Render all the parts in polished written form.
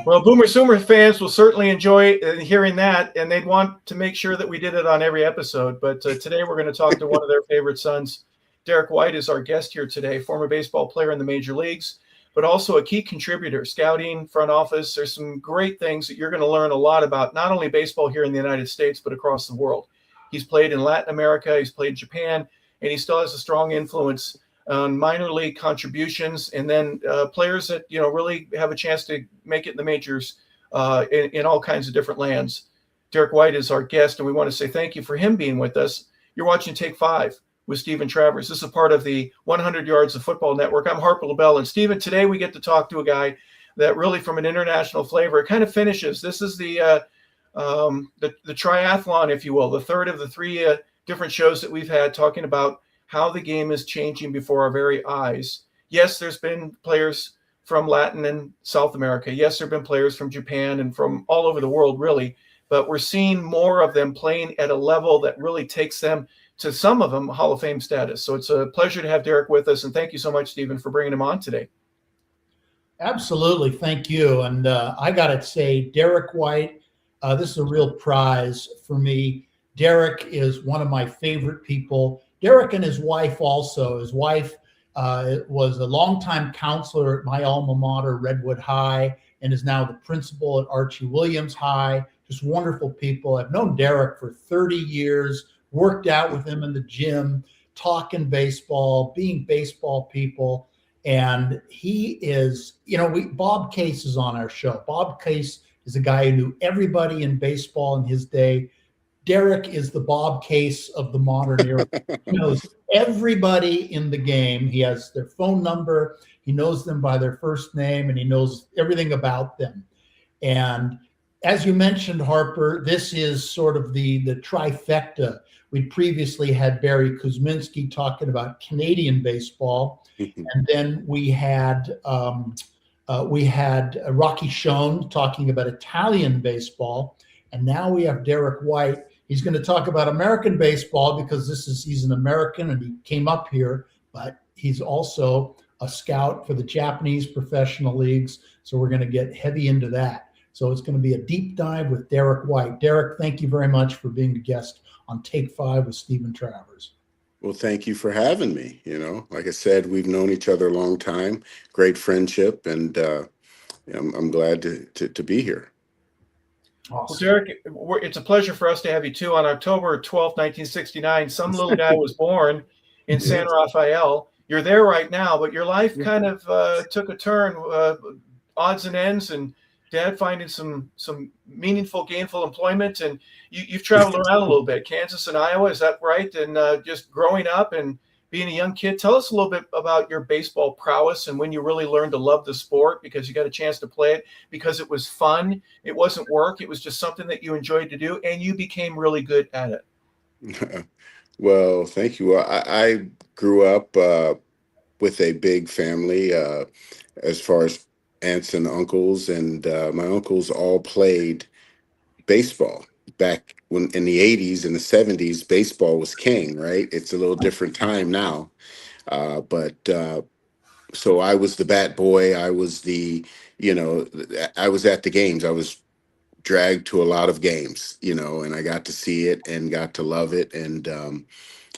Well, Boomer Sooner fans will certainly enjoy hearing that, and they'd want to make sure that we did it on every episode. But today we're going to talk to one of their favorite sons. Derrick White is our guest here today, former baseball player in the major leagues, but also a key contributor, scouting, front office. There's some great things that you're going to learn a lot about, not only baseball here in the United States, but across the world. He's played in Latin America, he's played in Japan, and he still has a strong influence on minor league contributions, and then players that really have a chance to make it in the majors in all kinds of different lands. Derrick White is our guest, and we want to say thank you for him being with us. You're watching Take 5 with Steven Travers. This is a part of the 100 Yards of Football Network. I'm Harper LeBel, and Steven, today we get to talk to a guy that really, from an international flavor, kind of finishes. This is the triathlon, if you will, the third of the three different shows that we've had talking about how the game is changing before our very eyes. Yes, there's been players from Latin and South America. Yes, there have been players from Japan and from all over the world, really. But we're seeing more of them playing at a level that really takes them to, some of them, Hall of Fame status. So it's a pleasure to have Derrick with us. And thank you so much, Steven, for bringing him on today. Absolutely. Thank you. And I got to say, Derrick White, this is a real prize for me. Derrick is one of my favorite people. Derrick and his wife also. His wife was a longtime counselor at my alma mater, Redwood High, and is now the principal at Archie Williams High. Just wonderful people. I've known Derrick for 30 years, worked out with him in the gym, talking baseball, being baseball people. And he is, Bob Case is on our show. Bob Case is a guy who knew everybody in baseball in his day. Derrick is the Bob Case of the modern era. He knows everybody in the game. He has their phone number. He knows them by their first name, and he knows everything about them. And as you mentioned, Harper, this is sort of the trifecta. We previously had Barry Kuzminski talking about Canadian baseball, and then we had Rocky Schoen talking about Italian baseball, and now we have Derrick White. He's going to talk about American baseball because he's an American and he came up here, but he's also a scout for the Japanese professional leagues. So we're going to get heavy into that. So it's going to be a deep dive with Derrick White. Derrick, thank you very much for being a guest on Take 5 with Steven Travers. Well, thank you for having me. Like I said, we've known each other a long time, great friendship, and I'm glad to be here. Awesome. Well, Derrick, it's a pleasure for us to have you too. On October 12th, 1969, some little guy was born in San Rafael. You're there right now, but your life kind of took a turn, odds and ends, and Dad finding some meaningful, gainful employment, and you've traveled around a little bit, Kansas and Iowa, is that right? And just growing up and being a young kid, tell us a little bit about your baseball prowess and when you really learned to love the sport because you got a chance to play it because it was fun. It wasn't work. It was just something that you enjoyed to do, and you became really good at it. Well, thank you. I grew up with a big family as far as aunts and uncles, and my uncles all played baseball. Back when in the 80s and the 70s, baseball was king, right? It's a little different time now. But so I was the bat boy. I was I was at the games. I was dragged to a lot of games, and I got to see it and got to love it and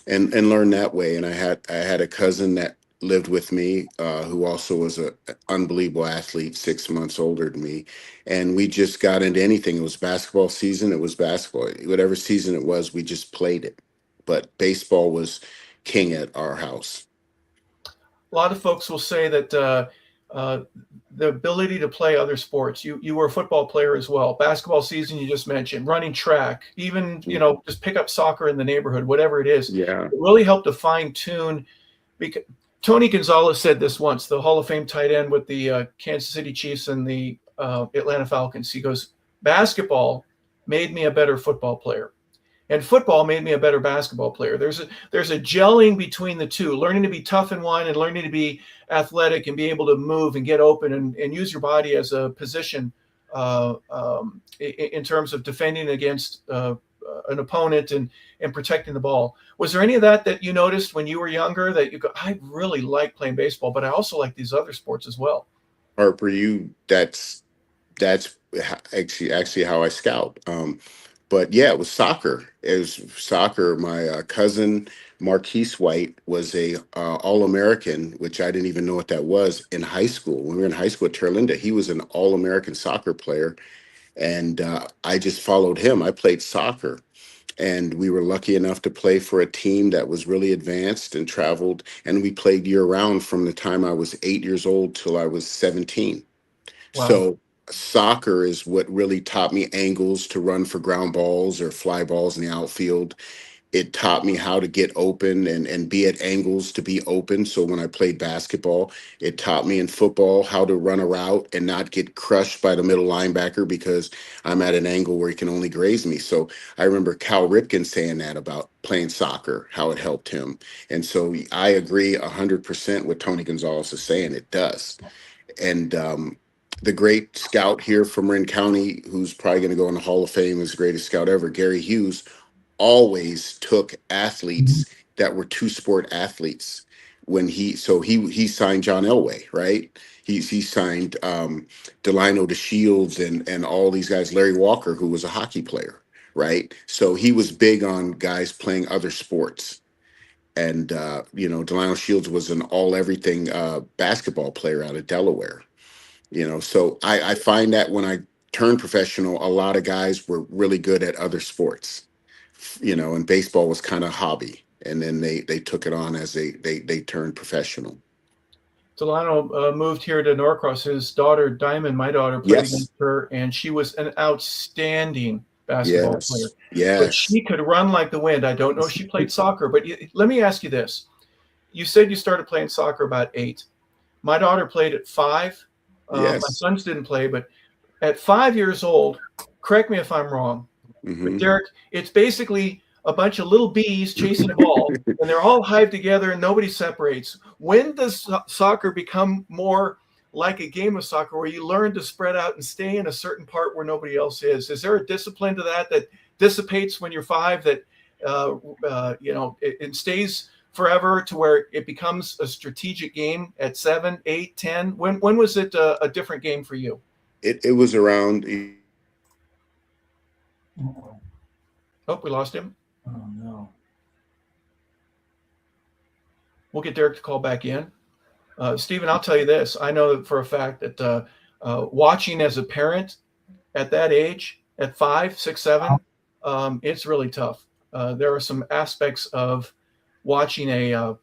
learn that way. And I had a cousin that lived with me, who also was an unbelievable athlete, 6 months older than me. And we just got into anything. It was basketball season. It was basketball. Whatever season it was, we just played it. But baseball was king at our house. A lot of folks will say that the ability to play other sports, you were a football player as well. Basketball season, you just mentioned, running track, even, just pick up soccer in the neighborhood, whatever it is. Yeah. It really helped to fine tune because Tony Gonzalez said this once, the Hall of Fame tight end with the Kansas City Chiefs and the Atlanta Falcons. He goes, basketball made me a better football player, and football made me a better basketball player. There's a gelling between the two, learning to be tough in one and learning to be athletic and be able to move and get open and use your body as a position in terms of defending against an opponent and protecting the ball. Was there any of that you noticed when you were younger that you go, I really like playing baseball, but I also like these other sports as well? Harper, that's actually how I scout. But yeah, it was soccer. It was soccer. My cousin Marquise White was a All-American, which I didn't even know what that was in high school. When we were in high school at Terlinda, he was an All-American soccer player, and I just followed him. I played soccer, and we were lucky enough to play for a team that was really advanced and traveled. And we played year round from the time I was 8 years old till I was 17. Wow. So soccer is what really taught me angles to run for ground balls or fly balls in the outfield. It taught me how to get open and be at angles to be open. So when I played basketball, it taught me in football how to run a route and not get crushed by the middle linebacker because I'm at an angle where he can only graze me. So I remember Cal Ripken saying that about playing soccer, how it helped him. And so I agree 100% with Tony Gonzalez is saying. It does. And the great scout here from Marin County, who's probably going to go in the Hall of Fame as the greatest scout ever, Gary Hughes, always took athletes that were two-sport athletes. When he signed John Elway, right? He signed Delino DeShields and all these guys, Larry Walker, who was a hockey player, right? So he was big on guys playing other sports. And Delino Shields was an all everything basketball player out of Delaware. So I find that when I turned professional, a lot of guys were really good at other sports, and baseball was kind of hobby. And then they took it on as they turned professional. Delano moved here to Norcross. His daughter, Diamond, my daughter, played Yes. against her, and she was an outstanding basketball player. Yes. But Yes. she could run like the wind. I don't know if she played soccer, but let me ask you this. You said you started playing soccer about 8. My daughter played at 5. My Yes. sons didn't play, but at 5 years old, correct me if I'm wrong, but Hmm. Derrick, it's basically a bunch of little bees chasing a ball, and they're all hived together and nobody separates. When does soccer become more like a game of soccer where you learn to spread out and stay in a certain part where nobody else is? Is there a discipline to that dissipates when you're 5 that it stays forever to where it becomes a strategic game at 7, 8, 10? When was it a different game for you? It was around. Oh, we lost him. Oh no. We'll get Derrick to call back in. Steven, I'll tell you this. I know for a fact that watching as a parent at that age, at 5, 6, 7, it's really tough. There are some aspects of watching a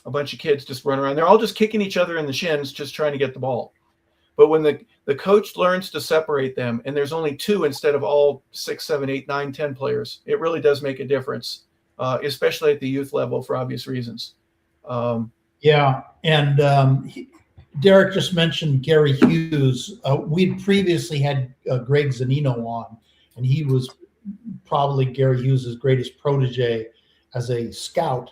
bunch of kids just run around. They're all just kicking each other in the shins, just trying to get the ball. But when the coach learns to separate them, and there's only 2 instead of all 6, 7, 8, 9, 10 players, it really does make a difference, especially at the youth level for obvious reasons. Yeah, and Derrick just mentioned Gary Hughes. We'd previously had Greg Zanino on, and he was probably Gary Hughes' greatest protege as a scout,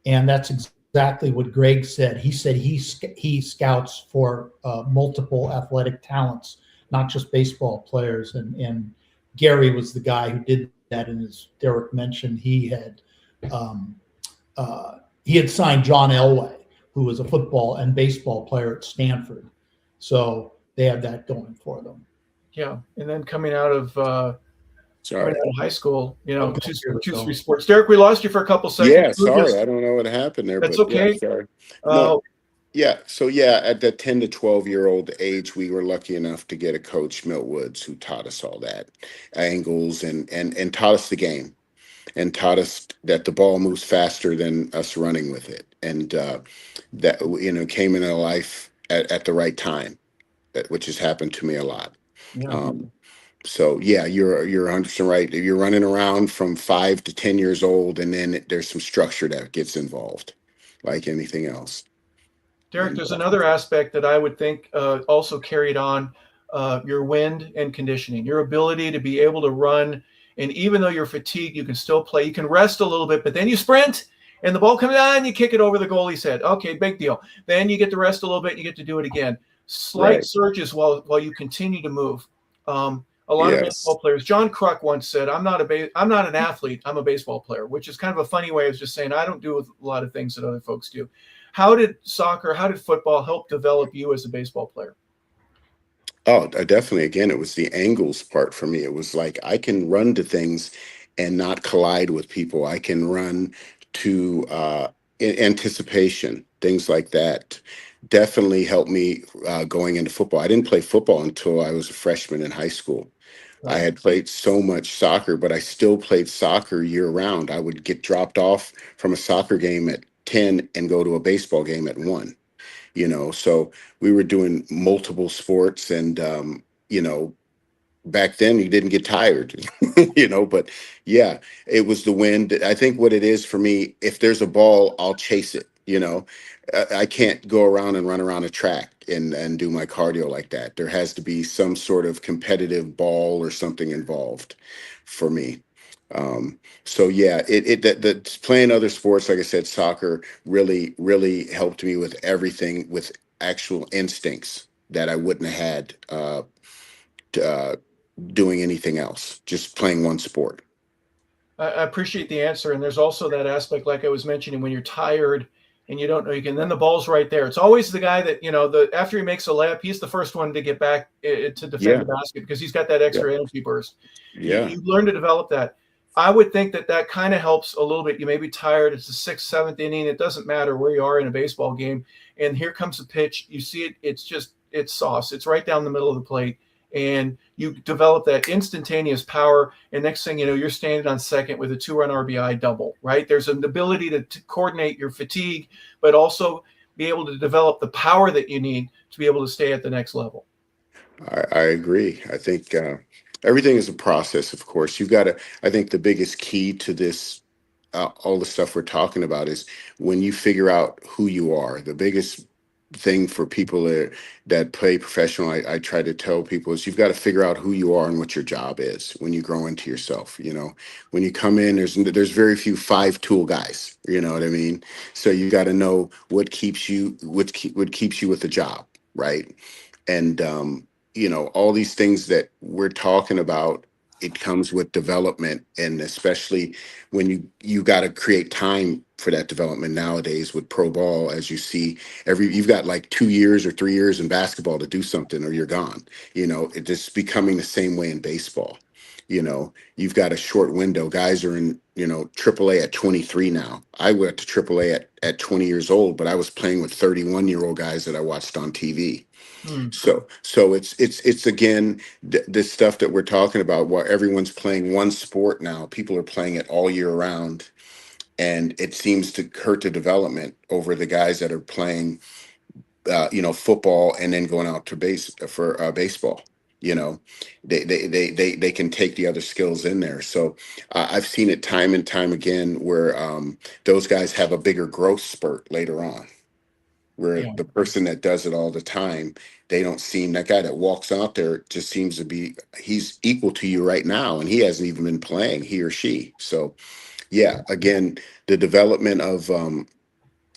and that's exactly what Greg said. He said he scouts for multiple athletic talents, not just baseball players, and Gary was the guy who did that. And as Derrick mentioned, he had signed John Elway, who was a football and baseball player at Stanford. So they had that going for them. Yeah. And then coming out of high school, two, 3 sports. Derrick, we lost you for a couple seconds. Yeah, sorry. I don't know what happened there. That's but okay. Yeah, sorry. No, So at the 10 to 12-year-old age, we were lucky enough to get a coach, Milt Woods, who taught us all that, angles and taught us the game. And taught us that the ball moves faster than us running with it, and that came into life at the right time, which has happened to me a lot. Yeah. So yeah, you're 100% right. You're running around from 5 to 10 years old, and then there's some structure that gets involved, like anything else. Derrick, there's another aspect that I would think also carried on your wind and conditioning, your ability to be able to run. And even though you're fatigued, you can still play. You can rest a little bit, but then you sprint and the ball comes down and you kick it over the goalie's head. Okay, big deal. Then you get to rest a little bit and you get to do it again. Slight surges while you continue to move. A lot of baseball players. John Kruk once said, I'm not an athlete. I'm a baseball player," which is kind of a funny way of just saying I don't do a lot of things that other folks do. How did football help develop you as a baseball player? Oh, definitely. Again, it was the angles part for me. It was like I can run to things and not collide with people. I can run to anticipation, things like that. Definitely helped me going into football. I didn't play football until I was a freshman in high school. I Right. had played so much soccer, but I still played soccer year round. I would get dropped off from a soccer game at 10 and go to a baseball game at 1. So we were doing multiple sports, and back then you didn't get tired. But yeah, it was the wind. I think what it is for me, if there's a ball, I'll chase it. I can't go around and run around a track and do my cardio like that. There has to be some sort of competitive ball or something involved for me. So yeah, that playing other sports, like I said, soccer really, really helped me with everything, with actual instincts that I wouldn't have had uh, doing anything else, just playing one sport. I appreciate the answer. And there's also that aspect, like I was mentioning, when you're tired and you don't know you can, then the ball's right there. It's always the guy that, the after he makes a layup, he's the first one to get back to defend Yeah, the basket because he's got that yeah, extra energy burst. You, yeah. you learn to develop that. I would think that kind of helps a little bit. You may be tired. It's the sixth, seventh inning. It doesn't matter where you are in a baseball game. And here comes a pitch. You see it. It's sauce. It's right down the middle of the plate. And you develop that instantaneous power. And next thing you know, you're standing on second with a 2-run RBI double, right? There's an ability to coordinate your fatigue, but also be able to develop the power that you need to be able to stay at the next level. I agree. I think everything is a process, of course. You've got to, I think the biggest key to this, all the stuff we're talking about, is when you figure out who you are. The biggest thing for people that play professional, I try to tell people, is you've got to figure out who you are and what your job is when you grow into yourself. When you come in, there's very few 5 tool guys. You know what I mean? So you got to know what keeps you with the job, right? And all these things that we're talking about, it comes with development, and especially when you got to create time for that development nowadays with pro ball. As you see, you've got like 2 years or 3 years in basketball to do something or you're gone. It's just becoming the same way in baseball. You've got a short window. Guys are in AAA at 23 now. I went to AAA at 20 years old, but I was playing with 31-year-old guys that I watched on TV. Hmm. So it's again, this stuff that we're talking about, where everyone's playing one sport now. People are playing it all year round, and it seems to hurt the development over the guys that are playing, football and then going out to base for baseball. You know, they can take the other skills in there. So I've seen it time and time again where those guys have a bigger growth spurt later on, where Yeah. the person that does it all the time, they don't seem, that guy that walks out there just seems to be, he's equal to you right now, and he hasn't even been playing, he or she. So yeah, again, the development of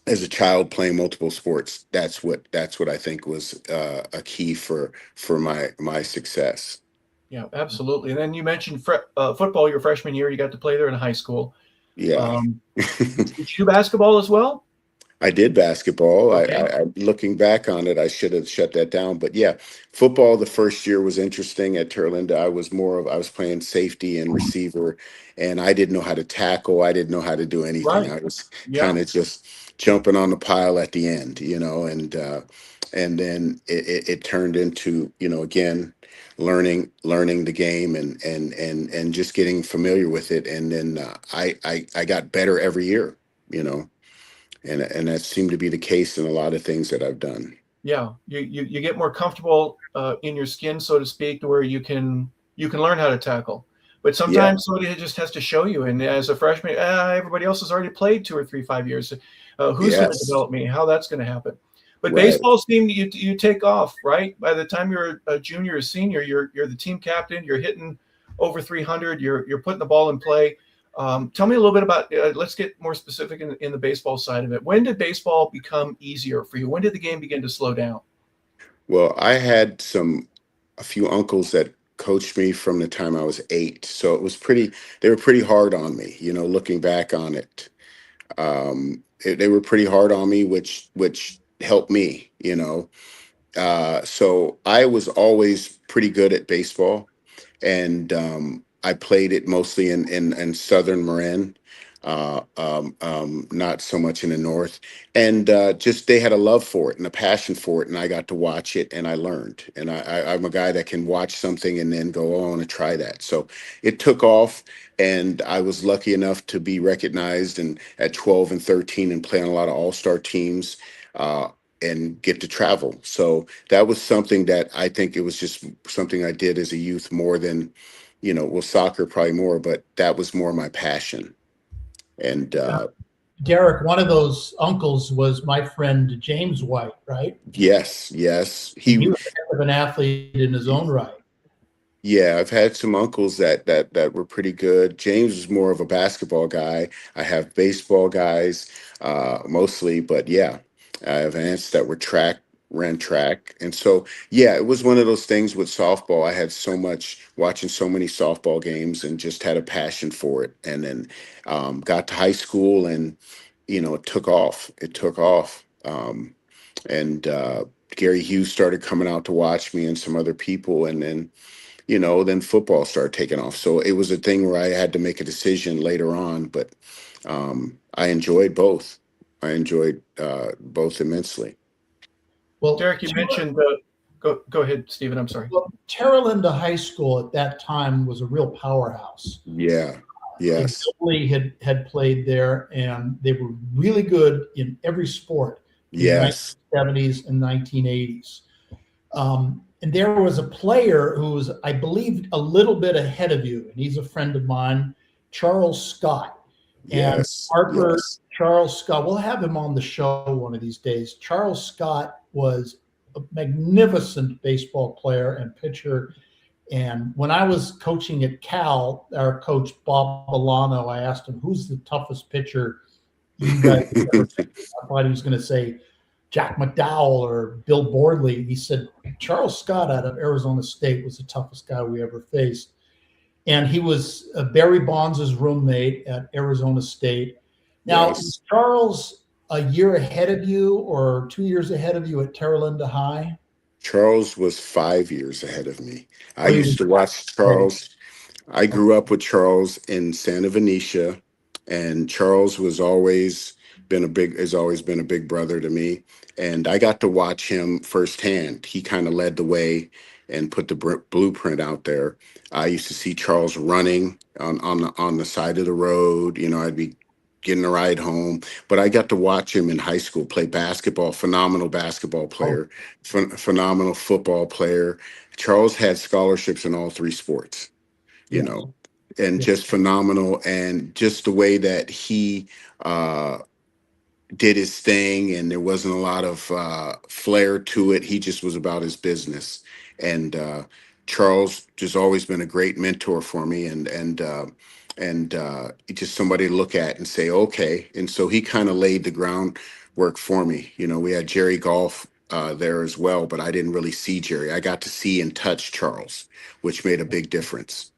as a child playing multiple sports, that's what I think was a key for my success. Yeah, absolutely. And then you mentioned football your freshman year. You got to play there in high school. Yeah. Um, did you do basketball as well? I did basketball. Okay. Looking back on it, I should have shut that down. But yeah, football the first year was interesting at Turlinda. I was playing safety and receiver, and I didn't know how to tackle. I didn't know how to do anything. Right. I was Yeah. kind of just jumping on the pile at the end, and then it turned into, again, learning the game and just getting familiar with it. And then I got better every year, you know and that seemed to be the case in a lot of things that I've done. Yeah. You get more comfortable in your skin, so to speak, to where you can learn how to tackle. But Yeah. sometimes somebody just has to show you. And as a freshman, everybody else has already played 2 or 3, 5 years. Who's going to Yes. develop me? How that's going to happen? But Right. baseball team, you take off, right? By the time you're a junior or senior, you're the team captain. You're hitting over 300. You're putting the ball in play. Tell me a little bit about. Let's get more specific in the baseball side of it. When did baseball become easier for you? When did the game begin to slow down? Well, I had a few uncles that coached me from the time I was 8. So they were pretty hard on me, looking back on it. They were pretty hard on me, which helped me. So I was always pretty good at baseball, and I played it mostly in southern Marin, not so much in the north. And just they had a love for it and a passion for it, and I got to watch it and I learned. And I'm a guy that can watch something and then go, oh, I want to try that. So it took off, and I was lucky enough to be recognized and at 12 and 13 and play on a lot of all-star teams. And get to travel. So that was something that I think it was just something I did as a youth more than, well, soccer probably more, but that was more my passion. And Derek, one of those uncles was my friend James White, right? yes, And he was a heck of an athlete in his own right. Yeah, I've had some uncles that were pretty good. James was more of a basketball guy. I have baseball guys, mostly, but yeah, I have aunts that ran track. And so yeah, it was one of those things with softball. I had so much watching so many softball games and just had a passion for it. And then got to high school and it took off. It took off. And Gary Hughes started coming out to watch me and some other people, and then football started taking off. So it was a thing where I had to make a decision later on, but I enjoyed both. I enjoyed both immensely. Well, Derek, you mentioned, go ahead, Stephen, I'm sorry. Well, Terra Linda High School at that time was a real powerhouse. Yeah. Yes. Billy had played there, and they were really good in every sport in Yes. the 1970s and 1980s. And there was a player who was, I believe, a little bit ahead of you, and he's a friend of mine, Charles Scott. And Yes. Harper, Yes. Charles Scott, we'll have him on the show one of these days. Charles Scott was a magnificent baseball player and pitcher. And when I was coaching at Cal, our coach, Bob Milano, I asked him, who's the toughest pitcher you guys ever faced? I thought he was going to say Jack McDowell or Bill Bordley. He said, Charles Scott out of Arizona State was the toughest guy we ever faced. And he was Barry Bonds' roommate at Arizona State. Now, Yes. was Charles a year ahead of you or 2 years ahead of you at Terra Linda High? Charles was 5 years ahead of me. I Oh, he used was to watch Charles. I grew up with Charles in Santa Venetia, and Charles has always been a big brother to me. And I got to watch him firsthand. He kind of led the way and put the blueprint out there. I used to see Charles running on the side of the road. I'd be getting a ride home, but I got to watch him in high school play basketball. Phenomenal basketball player, phenomenal football player. Charles had scholarships in all three sports. Yes. And Yes. just phenomenal. And just the way that he did his thing, and there wasn't a lot of flair to it. He just was about his business. And Charles just always been a great mentor for me, and just somebody to look at and say, okay. And so he kind of laid the groundwork for me. We had Jerry Golf there as well, but I didn't really see Jerry. I got to see and touch Charles, which made a big difference.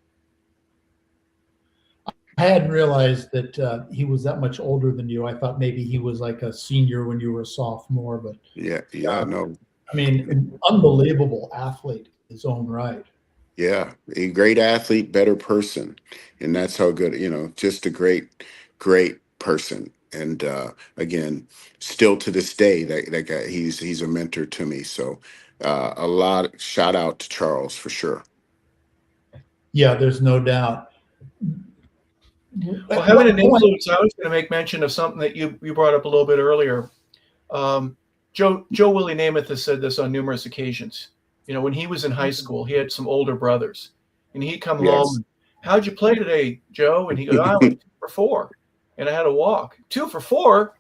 I hadn't realized that he was that much older than you. I thought maybe he was like a senior when you were a sophomore, but Yeah, no. I mean, an unbelievable athlete in his own right. Yeah, a great athlete, better person. And that's how good, just a great, great person. And again, still to this day, that guy, he's a mentor to me. So shout out to Charles for sure. Yeah, there's no doubt. Well, having an influence, I was going to make mention of something that you brought up a little bit earlier. Joe Willie Namath has said this on numerous occasions. When he was in high school, he had some older brothers, and he'd come home. How'd you play today, Joe? And he goes, I went 2 for 4, and I had to walk. 2 for 4?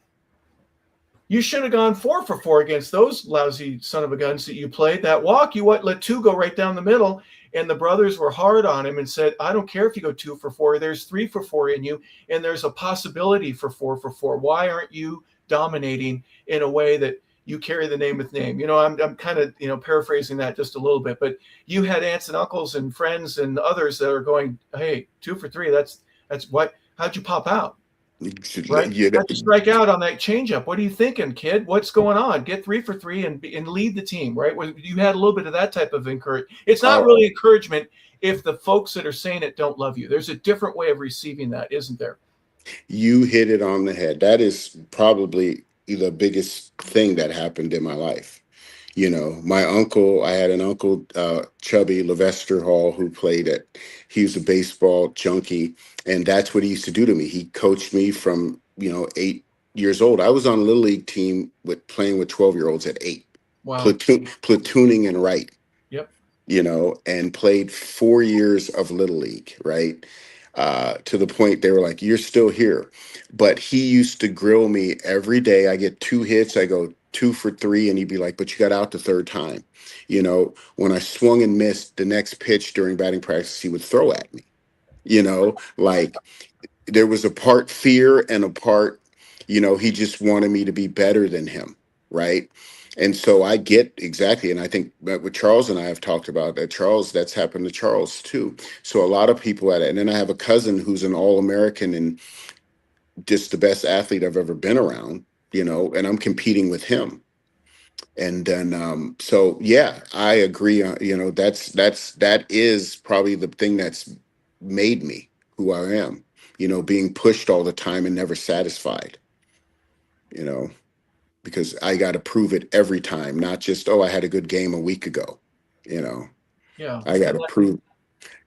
You should have gone 4 for 4 against those lousy son of a guns that you played. That walk, you let 2 go right down the middle. And the brothers were hard on him and said, I don't care if you go 2 for 4. There's 3 for 4 in you, and there's a possibility for 4 for 4. Why aren't you dominating in a way that you carry the Namath name? I'm kind of, paraphrasing that just a little bit, but you had aunts and uncles and friends and others that are going, hey, 2 for 3, that's what, how'd you pop out? right? You Got to strike out on that changeup. What are you thinking, kid? What's going on? Get 3 for 3 and lead the team, right? You had a little bit of that type of encouragement. It's not know, really encouragement if the folks that are saying it don't love you. There's a different way of receiving that, isn't there? you hit it on the head. That is probably the biggest thing that happened in my life. You know, my uncle, I had an uncle, Chubby Levester Hall, who he was a baseball junkie. And that's what he used to do to me. He coached me from, 8 years old. I was on a little league team playing with 12-year-olds at 8, Wow. platooning and right, Yep. and played 4 years of little league, right? To the point they were like, "You're still here." But he used to grill me every day. I get 2 hits, I go 2 for 3, and he'd be like, "But you got out the third time." When I swung and missed the next pitch during batting practice, he would throw at me. Like there was a part fear and a part, he just wanted me to be better than him, right? And so I get exactly, and I think that what Charles and I have talked about, that Charles, that's happened to Charles too. So a lot of people at it, and then I have a cousin who's an All-American and just the best athlete I've ever been around, and I'm competing with him. And then, so yeah, I agree. That is probably the thing that's made me who I am. Being pushed all the time and never satisfied. You know, because I got to prove it every time, not just I had a good game a week ago. You know, Yeah. I got And to prove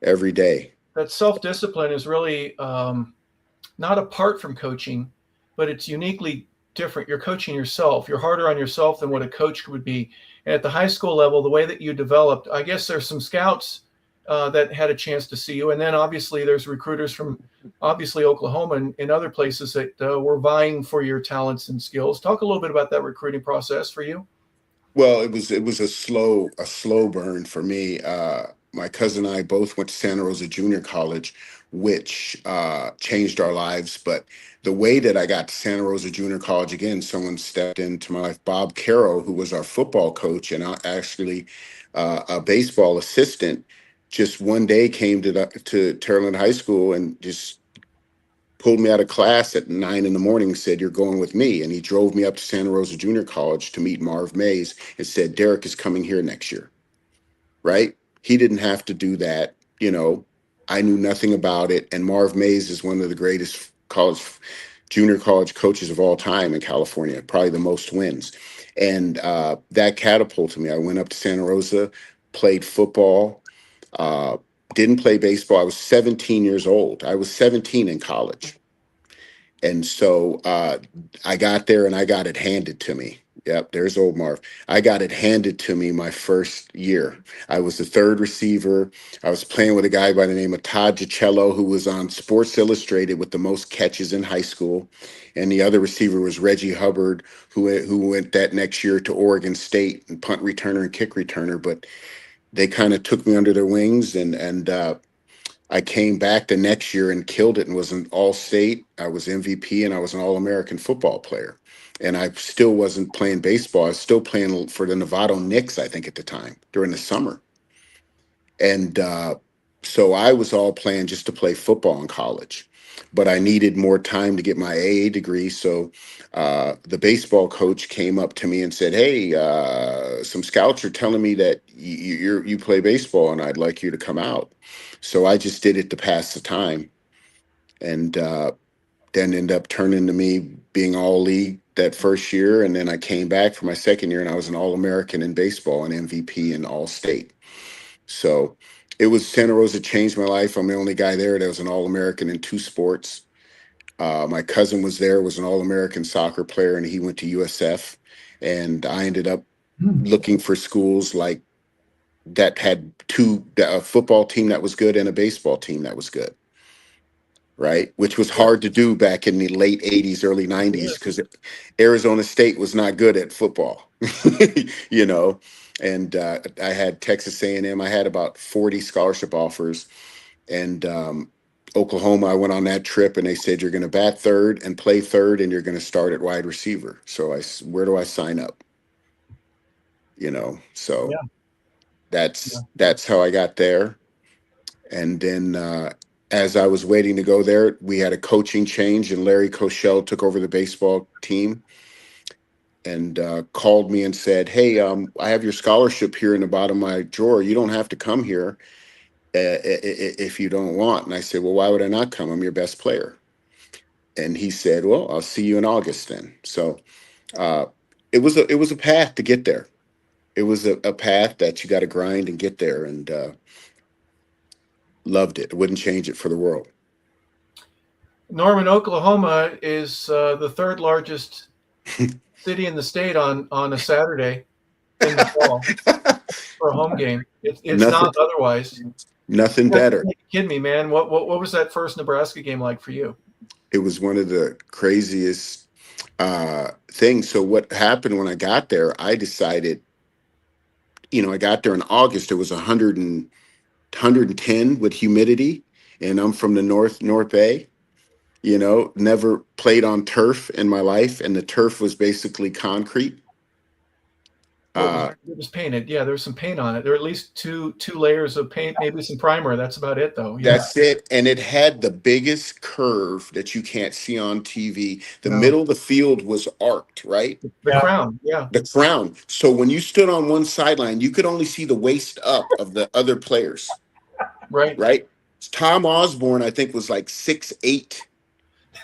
every day. that self-discipline is really not apart from coaching, but it's uniquely different. You're coaching yourself. You're harder on yourself than what a coach would be. And at the high school level, the way that you developed, I guess there's some scouts that had a chance to see you, and then obviously there's recruiters from obviously Oklahoma and other places that were vying for your talents and skills. Talk a little bit about that recruiting process for you. Well, it was a slow burn for me. My cousin and I both went to Santa Rosa Junior College, which changed our lives. But the way that I got to Santa Rosa Junior College again, someone stepped into my life. Bob Caro, who was our football coach and actually a baseball assistant, just one day came to Maryland High School and just pulled me out of class at 9 in the morning, said, "You're going with me." And he drove me up to Santa Rosa Junior College to meet Marv Mays and said, "Derrick is coming here next year." Right? He didn't have to do that. I knew nothing about it. And Marv Mays is one of the greatest junior college coaches of all time in California, probably the most wins. And that catapulted me. I went up to Santa Rosa, played football, uh, didn't play baseball. I was 17 years old. I was 17 in college. And so I got there and I got it handed to me. Yep, there's old Marv. I got it handed to me my first year. I was the third receiver. I was playing with a guy by the name of Todd Gicello, who was on Sports Illustrated with the most catches in high school. And the other receiver was Reggie Hubbard, who went that next year to Oregon State and punt returner and kick returner. But they kind of took me under their wings and I came back the next year and killed it and was an all-state. I was MVP and I was an all-American football player. And I still wasn't playing baseball. I was still playing for the Nevada Knicks, I think, at the time during the summer. And so I was all playing just to play football in college. But I needed more time to get my AA degree. So the baseball coach came up to me and said, "Hey, some scouts are telling me that you play baseball and I'd like you to come out." So I just did it to pass the time. And then ended up turning to me being all league that first year. And then I came back for my second year and I was an All-American in baseball and MVP in all state. So it was Santa Rosa changed my life. I'm the only guy there that was an All-American in 2 sports. My cousin was there, was an All-American soccer player, and he went to USF. And I ended up looking for schools like that had a football team that was good and a baseball team that was good, right? Which was Yeah. hard to do back in the late 80s, early 90s, because Arizona State was not good at football, you know. And I had Texas A&M. I had about 40 scholarship offers. And Oklahoma, I went on that trip and they said, "You're going to bat third and play third and you're going to start at wide receiver." So where do I sign up? So Yeah. that's how I got there. And then as I was waiting to go there, we had a coaching change, and Larry Koshel took over the baseball team and called me and said, "Hey, I have your scholarship here in the bottom of my drawer. You don't have to come here if you don't want." And I said, "Well, why would I not come? I'm your best player." And he said, "Well, I'll see you in August then." So uh, it was a path to get there. It was a path that you got to grind and get there, and loved it. I wouldn't change it for the world. Norman, Oklahoma is the third largest city in the state on a Saturday in the fall for a home game. It's Nothing, not otherwise. nothing You better. kidding me, man? What was that first Nebraska game like for you? It was one of the craziest things. So what happened when I got there? I decided, I got there in August. It was 110 with humidity, and I'm from the North Bay. Never played on turf in my life, and the turf was basically concrete. It was painted. Yeah, there was some paint on it. There were at least two layers of paint, maybe some primer. That's about it, though. Yeah. That's it. And it had the biggest curve that you can't see on TV. The No. middle of the field was arced, right? The crown. Yeah. The crown. So when you stood on one sideline, you could only see the waist up of the other players. Right. Right. Tom Osborne, I think, was like 6'8",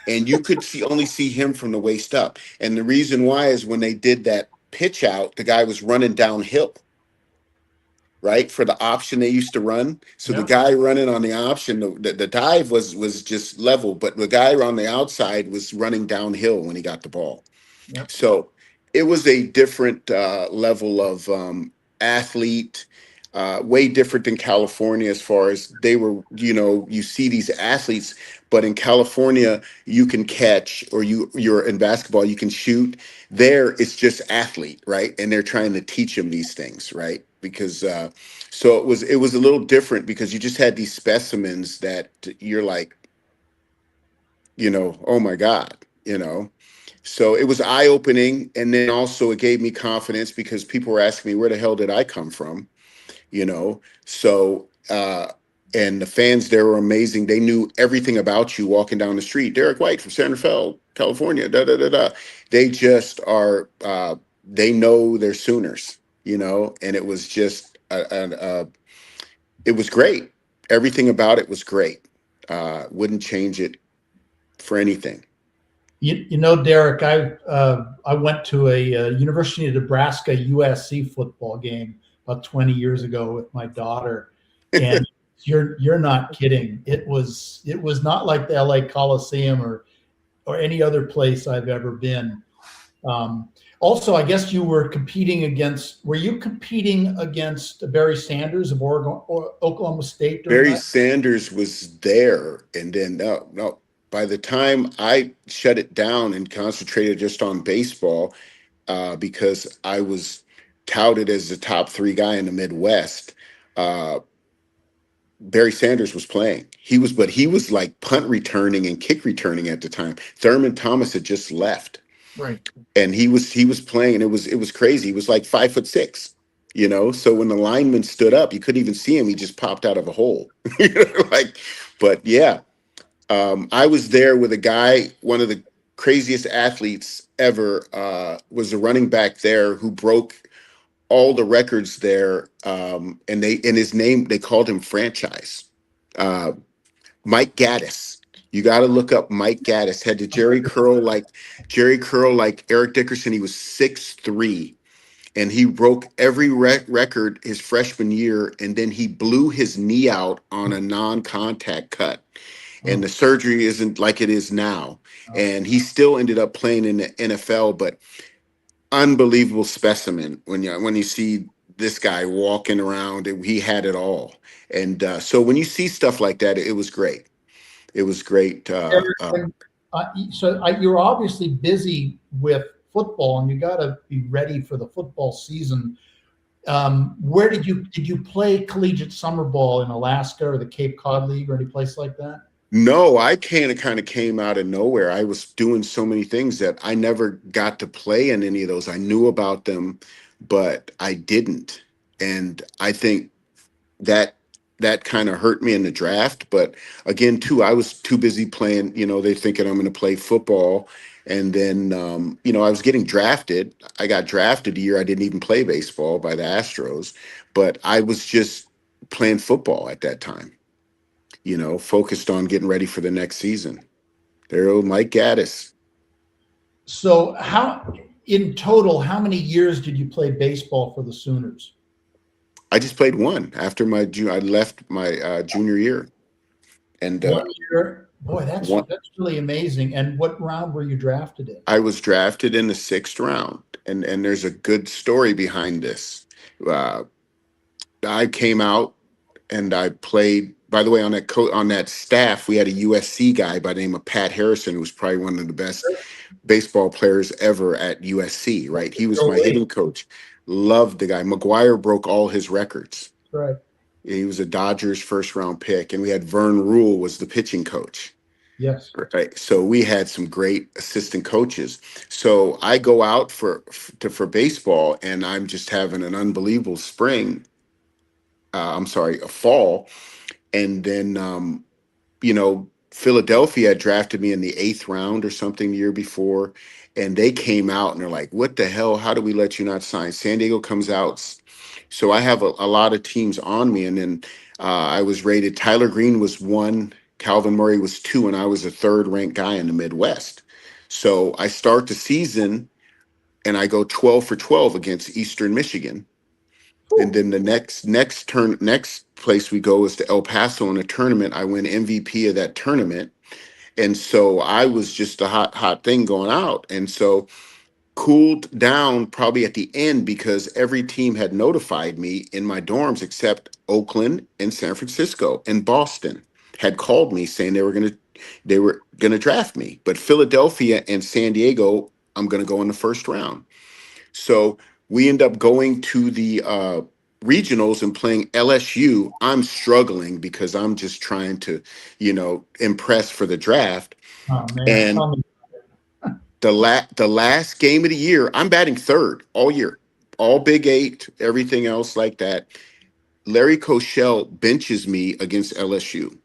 and you could only see him from the waist up. And the reason why is when they did that pitch out, the guy was running downhill, right, for the option they used to run. So the guy running on the option, the dive was just level, but the guy on the outside was running downhill when he got the ball. Yep. So it was a different level of athlete, way different than California as far as they were, you see these athletes, but in California, you can catch, or you're in basketball, you can shoot. There, it's just athlete, right? And they're trying to teach them these things, right? Because so it was a little different because you just had these specimens that you're like, oh my God, So it was eye-opening, and then also it gave me confidence because people were asking me, where the hell did I come from? So and the fans there were amazing. They knew everything about you walking down the street. Derrick White from Santa Fe, California, da da da da. They just are they know they're Sooners, and it was just it was great. Everything about it was great. Wouldn't change it for anything. Derrick, I went to a University of Nebraska USC football game about 20 years ago with my daughter, and you're not kidding. It was not like the LA Coliseum or any other place I've ever been. Also, I guess you were competing against. Were you competing against Barry Sanders of Oregon or Oklahoma State? Barry Sanders was there, and then no. By the time I shut it down and concentrated just on baseball, because I was touted as the top 3 guy in the Midwest, Barry Sanders was playing. He was like punt returning and kick returning at the time. Thurman Thomas had just left, right? And he was playing, and it was crazy. He was like 5'6", So when the lineman stood up, you couldn't even see him. He just popped out of a hole, But yeah. I was there with a guy, one of the craziest athletes ever, was a running back there who broke all the records there. And his name, they called him franchise. Mike Gaddis. You got to look up Mike Gaddis. Had the Jerry curl like Eric Dickerson. He was 6'3", and he broke every record his freshman year. And then he blew his knee out on a non-contact cut. And the surgery isn't like it is now. And he still ended up playing in the NFL, but unbelievable specimen when you see this guy walking around. He had it all. And so when you see stuff like that, it was great. It was great. You're obviously busy with football, and you got to be ready for the football season. Where did you play collegiate summer ball in Alaska or the Cape Cod League or any place like that? No, I kind of came out of nowhere. I was doing so many things that I never got to play in any of those. I knew about them, but I didn't. And I think that that kind of hurt me in the draft. But again, too, I was too busy playing, they thinking I'm going to play football. And then, I was getting drafted. I got drafted the year I didn't even play baseball by the Astros, but I was just playing football at that time, focused on getting ready for the next season. There, old Mike Gaddis. So in total, how many years did you play baseball for the Sooners? I just played one after I left my junior year. And 1 year. Boy, that's one, really amazing. And what round were you drafted in? I was drafted in the 6th round, and there's a good story behind this. I came out and I played. By the way, on that staff, we had a USC guy by the name of Pat Harrison, who was probably one of the best baseball players ever at USC. Right, he was my hitting coach. Loved the guy. McGuire broke all his records. Right. He was a Dodgers 1st-round pick, and we had Vern Rule was the pitching coach. Yes. Right. So we had some great assistant coaches. So I go out for baseball, and I'm just having an unbelievable spring. A fall, and then Philadelphia had drafted me in the 8th round or something the year before, and they came out and they're like, "What the hell? How do we let you not sign?" San Diego comes out, so I have a lot of teams on me, and then I was rated. Tyler Green was 1, Calvin Murray was 2, and I was a 3rd-ranked guy in the Midwest. So I start the season, and I go 12 for 12 against Eastern Michigan. And then the next place we go is to El Paso in a tournament. I win MVP of that tournament. And so I was just a hot thing going out. And so cooled down probably at the end because every team had notified me in my dorms except Oakland and San Francisco and Boston had called me saying they were gonna draft me. But Philadelphia and San Diego, I'm gonna go in the 1st round. So we end up going to the regionals and playing LSU. I'm struggling because I'm just trying to, impress for the draft. Oh, man. And the last game of the year, I'm batting 3rd all year, all Big 8, everything else like that. Larry Koshel benches me against LSU.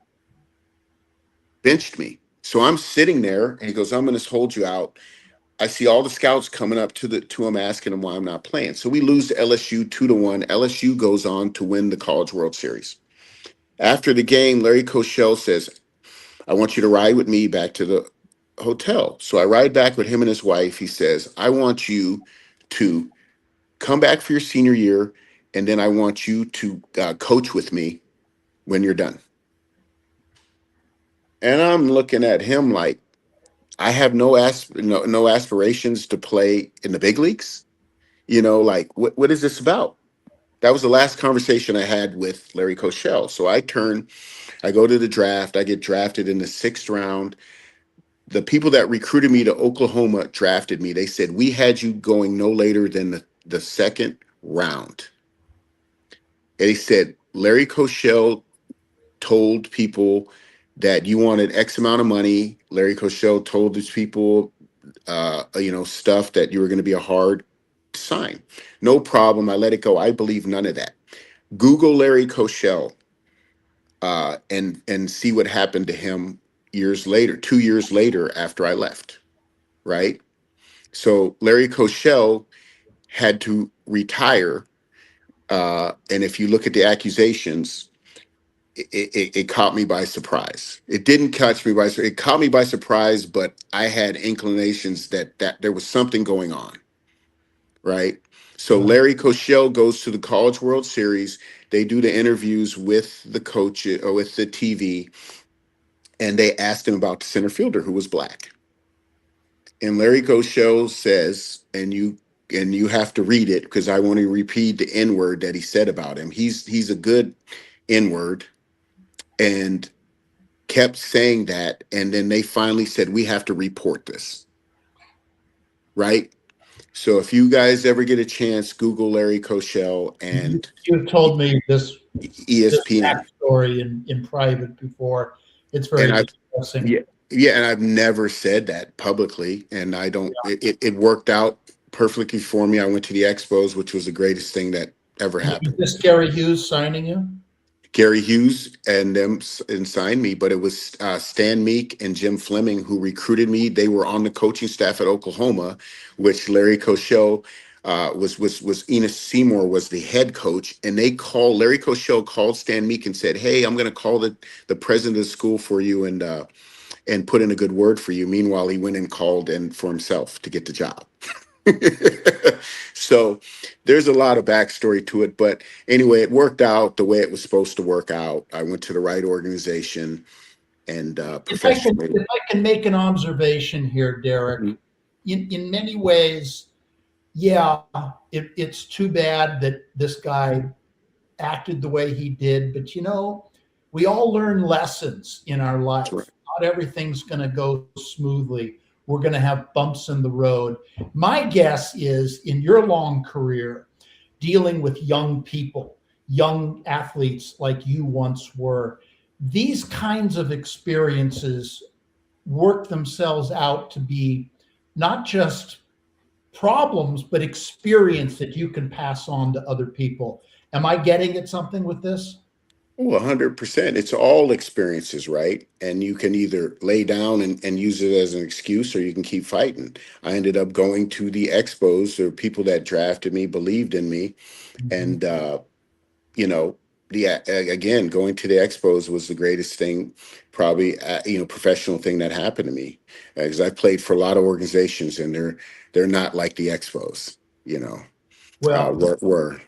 Benched me. So I'm sitting there, and he goes, "I'm going to hold you out." I see all the scouts coming up to him asking him why I'm not playing. So we lose to LSU 2-1. LSU goes on to win the College World Series. After the game, Larry Koshel says, "I want you to ride with me back to the hotel." So I ride back with him and his wife. He says, "I want you to come back for your senior year, and then I want you to coach with me when you're done." And I'm looking at him like, I have no aspirations to play in the big leagues. Like what is this about? That was the last conversation I had with Larry Koshel. So I go to the draft. I get drafted in the 6th round. The people that recruited me to Oklahoma drafted me. They said, "We had you going no later than the 2nd round." And they said, "Larry Koshel told people that you wanted X amount of money. Larry Koshel told these people, stuff that you were going to be a hard sign." No problem. I let it go. I believe none of that. Google Larry Koshel and see what happened to him 2 years later after I left. Right. So Larry Koshel had to retire. And if you look at the accusations, it caught me by surprise. It didn't catch me by surprise. It caught me by surprise, but I had inclinations that there was something going on. Right. So Larry Koshel goes to the College World Series. They do the interviews with the coach or with the TV, and they asked him about the center fielder who was black. And Larry Koshel says, and you have to read it because I want to repeat the N-word that he said about him. He's a good N-word, and kept saying that. And then they finally said, "We have to report this." Right. So if you guys ever get a chance, Google Larry Koshel and you told me this ESPN story in private before. It's very distressing. Yeah, and I've never said that publicly, and I don't. Yeah. It worked out perfectly for me. I went to the Expos, which was the greatest thing that ever happened. Is this Gary Hughes signing you? Gary Hughes and them and signed me, but it was Stan Meek and Jim Fleming who recruited me. They were on the coaching staff at Oklahoma, which Larry Cochell was Enos Seymour was the head coach, and Larry Cochell called Stan Meek and said, "Hey, I'm going to call the president of the school for you and put in a good word for you." Meanwhile, he went and called in for himself to get the job. So there's a lot of backstory to it, but anyway, it worked out the way it was supposed to work out. I went to the right organization and professionally. If I can make an observation here, Derrick, in many ways, yeah, it's too bad that this guy acted the way he did, but we all learn lessons in our life. Right. Not everything's going to go smoothly. We're going to have bumps in the road. My guess is, in your long career, dealing with young people, young athletes like you once were, these kinds of experiences work themselves out to be not just problems, but experience that you can pass on to other people. Am I getting at something with this? Oh, 100%. It's all experiences, right? And you can either lay down and use it as an excuse, or you can keep fighting. I ended up going to the Expos. There were people that drafted me, believed in me. And, again, going to the Expos was the greatest thing, probably, professional thing that happened to me. Because I played for a lot of organizations, and they're not like the Expos, Well, were.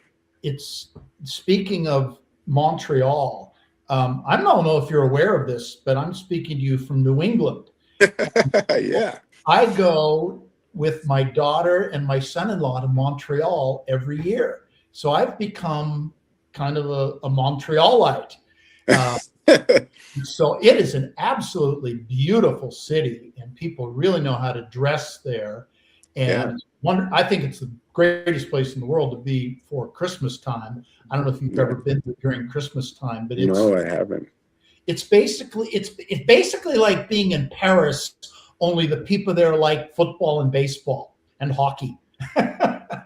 It's speaking of Montreal. I don't know if you're aware of this, but I'm speaking to you from New England. Yeah. I go with my daughter and my son-in-law to Montreal every year. So I've become kind of a Montrealite. So it is an absolutely beautiful city, and people really know how to dress there. And I think it's the greatest place in the world to be for Christmas time. I don't know if you've ever been there during Christmas time, but No, I haven't. It's basically like being in Paris, only the people there like football and baseball and hockey.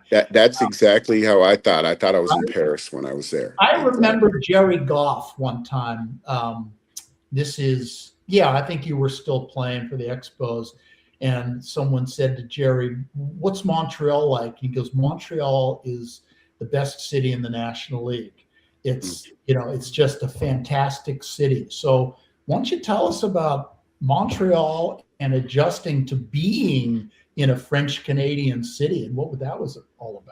That's exactly how I thought. I thought I was in Paris when I was there. I remember Jerry Goff one time. I think you were still playing for the Expos. And someone said to Jerry, "What's Montreal like?" He goes, "Montreal is the best city in the National League. It's just a fantastic city." So why don't you tell us about Montreal and adjusting to being in a French Canadian city and what that was all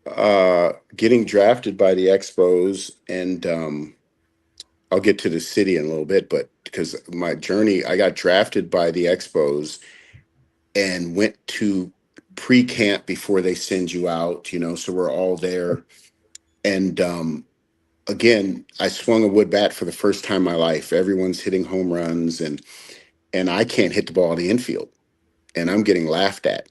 about? Getting drafted by the Expos, and I'll get to the city in a little bit, but because my journey, I got drafted by the Expos and went to pre-camp before they send you out, so we're all there. And again, I swung a wood bat for the first time in my life. Everyone's hitting home runs, and I can't hit the ball in the infield, and I'm getting laughed at.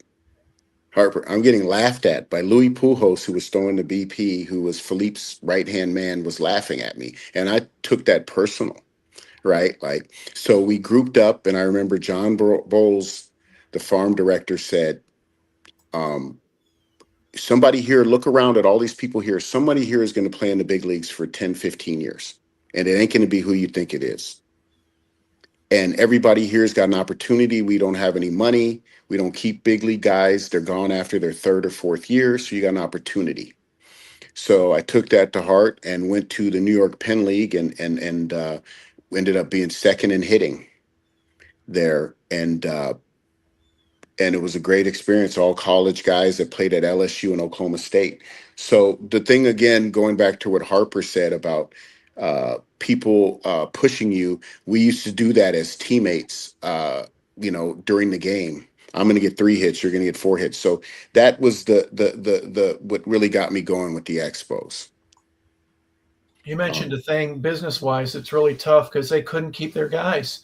Harper, I'm getting laughed at by Louis Pujols, who was throwing the BP, who was Philippe's right-hand man, was laughing at me. And I took that personal, right? So we grouped up, and I remember John Bowles, the farm director, said, somebody here, look around at all these people here. Somebody here is going to play in the big leagues for 10, 15 years. And it ain't going to be who you think it is. And everybody here has got an opportunity. We don't have any money. We don't keep big league guys. They're gone after their third or fourth year. So you got an opportunity. So I took that to heart and went to the New York Penn League and ended up being second in hitting there. And it was a great experience. All college guys that played at LSU and Oklahoma State. So the thing, again, going back to what Harper said about people pushing you, we used to do that as teammates, during the game. I'm going to get 3 hits. You're going to get 4 hits. So that was the what really got me going with the Expos. You mentioned a thing business-wise. It's really tough because they couldn't keep their guys.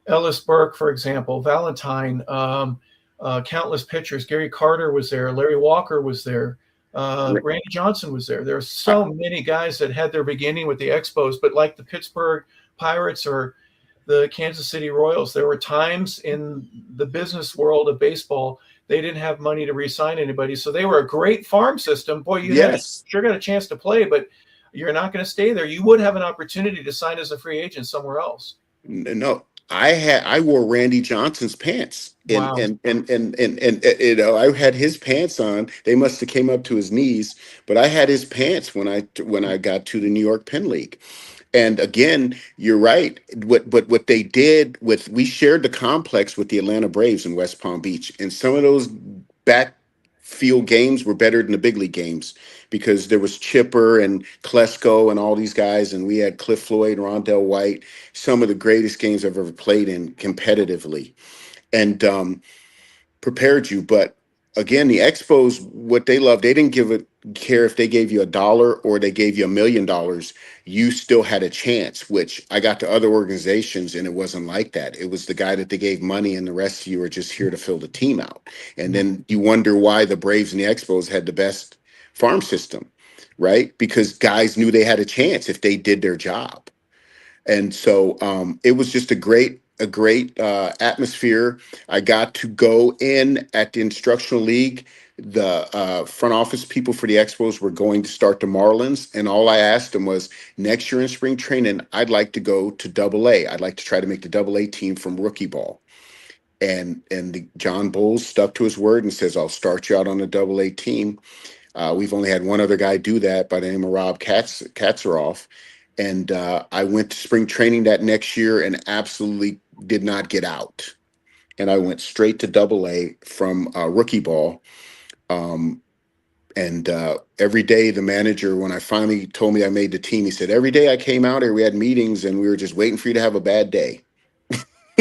Ellis Burke, for example, Valentine, countless pitchers. Gary Carter was there. Larry Walker was there. Randy Johnson was there. There are so many guys that had their beginning with the Expos, but like the Pittsburgh Pirates or the Kansas City Royals, there were times in the business world of baseball they didn't have money to re-sign anybody, so they were a great farm system. Boy, you sure got a chance to play, but you're not going to stay there. You would have an opportunity to sign as a free agent somewhere else. No, I wore Randy Johnson's pants, and Wow. you know, I had his pants on. They must have came up to his knees, but I had his pants when I got to the New York Penn League. And again, you're right. What they did with, we shared the complex with the Atlanta Braves in West Palm Beach, and some of those backfield games were better than the big league games because there was Chipper and Klesko and all these guys, and we had Cliff Floyd and Rondell White, some of the greatest games I've ever played in competitively, and prepared you. But again, the Expos, what they love, they didn't care if they gave you $1 or they gave you $1 million. You still had a chance, which I got to other organizations and it wasn't like that. It was the guy that they gave money and the rest of you are just here to fill the team out. And then you wonder why the Braves and the Expos had the best farm system, right? Because guys knew they had a chance if they did their job. And so it was just a great atmosphere. I got to go in at the instructional league. The front office people for the Expos were going to start the Marlins, and all I asked them was, next year in spring training, I'd like to go to Double A. I'd like to try to make the Double A team from rookie ball. And the John Bulls stuck to his word and says, I'll start you out on the Double A team. We've only had one other guy do that by the name of Rob Katzeroff. And I went to spring training that next year and absolutely did not get out. And I went straight to Double A from rookie ball. And every day the manager, when I finally told me I made the team, he said, every day I came out here, we had meetings and we were just waiting for you to have a bad day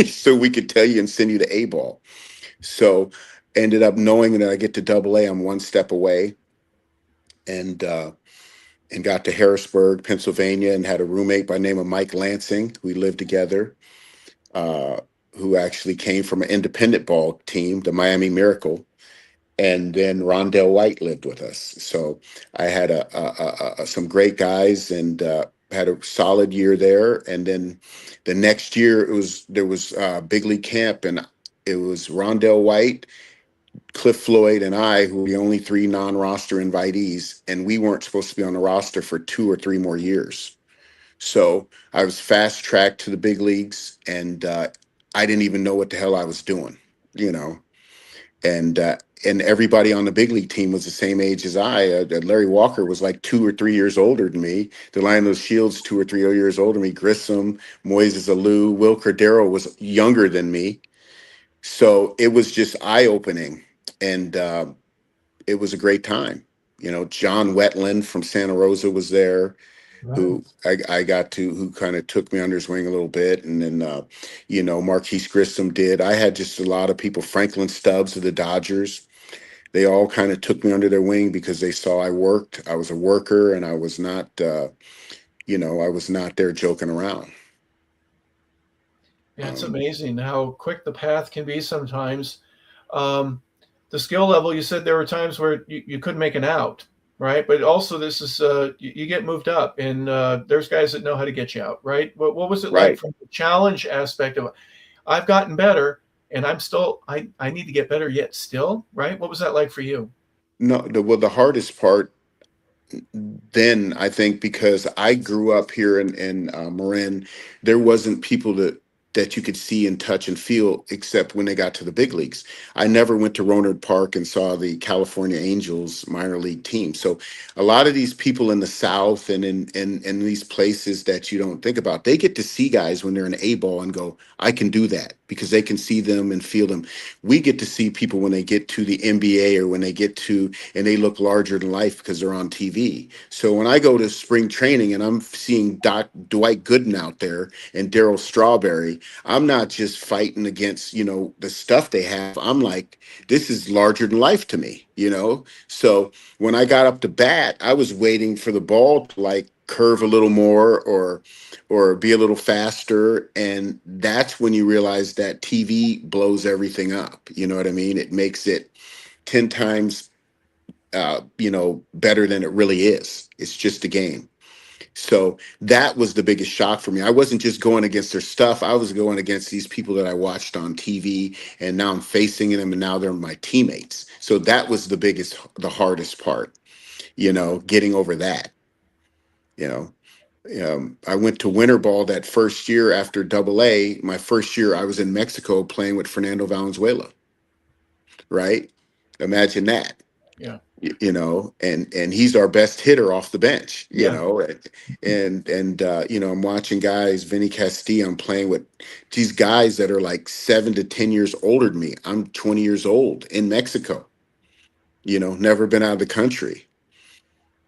so we could tell you and send you to A ball. So ended up knowing that I get to Double A, I'm one step away. And got to Harrisburg, Pennsylvania, and had a roommate by the name of Mike Lansing. We lived together, who actually came from an independent ball team, the Miami Miracle. And then Rondell White lived with us. So I had some great guys and had a solid year there. And then the next year there was big league camp, and it was Rondell White, Cliff Floyd, and I, who were the only 3 non-roster invitees, and we weren't supposed to be on the roster for 2 or 3 more years. So I was fast tracked to the big leagues, and I didn't even know what the hell I was doing, you know. And everybody on the big league team was the same age as I. Larry Walker was like 2 or 3 years older than me. Delano Shields, 2 or 3 years older than me. Grissom, Moises Alou, Will Cordero was younger than me. So it was just eye-opening. And it was a great time. You know, John Wetland from Santa Rosa was there, Right. who I got to, who kind of took me under his wing a little bit. And then, you know, Marquise Grissom did. I had just a lot of people, Franklin Stubbs of the Dodgers. They all kind of took me under their wing because they saw I worked. I was a worker, and I was not, you know, I was not there joking around. Yeah, it's amazing how quick the path can be sometimes. The skill level, you said there were times where you couldn't make an out, right? But also this is, you get moved up, and there's guys that know how to get you out, right? What was it like Right. from the challenge aspect of, I've gotten better and I'm still, I need to get better yet still, right? What was that like for you? No, the hardest part then, I think, because I grew up here in Marin, there wasn't people that you could see and touch and feel except when they got to the big leagues. I never went to Rohnert Park and saw the California Angels minor league team. So a lot of these people in the South and in these places that you don't think about, they get to see guys when they're in A ball and go, I can do that, because they can see them and feel them. We get to see people when they get to the NBA or when they get to, and they look larger than life because they're on TV. So when I go to spring training and I'm seeing Dwight Gooden out there and Darryl Strawberry, I'm not just fighting against, you know, the stuff they have. I'm like, this is larger than life to me, you know? So when I got up to bat, I was waiting for the ball to like curve a little more or be a little faster. And that's when you realize that TV blows everything up. You know what I mean? It makes it 10 times you know, better than it really is. It's just a game. So that was the biggest shock for me. I wasn't just going against their stuff. I was going against these people that I watched on TV, and now I'm facing them, and now they're my teammates. So that was the hardest part, you know, getting over that. You know, I went to winter ball that first year after Double A. My first year, I was in Mexico playing with Fernando Valenzuela. Right? Imagine that. Yeah. You know, and he's our best hitter off the bench. You Yeah. know, and you know, I'm watching guys. Vinny Castilla. I'm playing with these guys that are like 7 to 10 years older than me. I'm 20 years old in Mexico. You know, never been out of the country.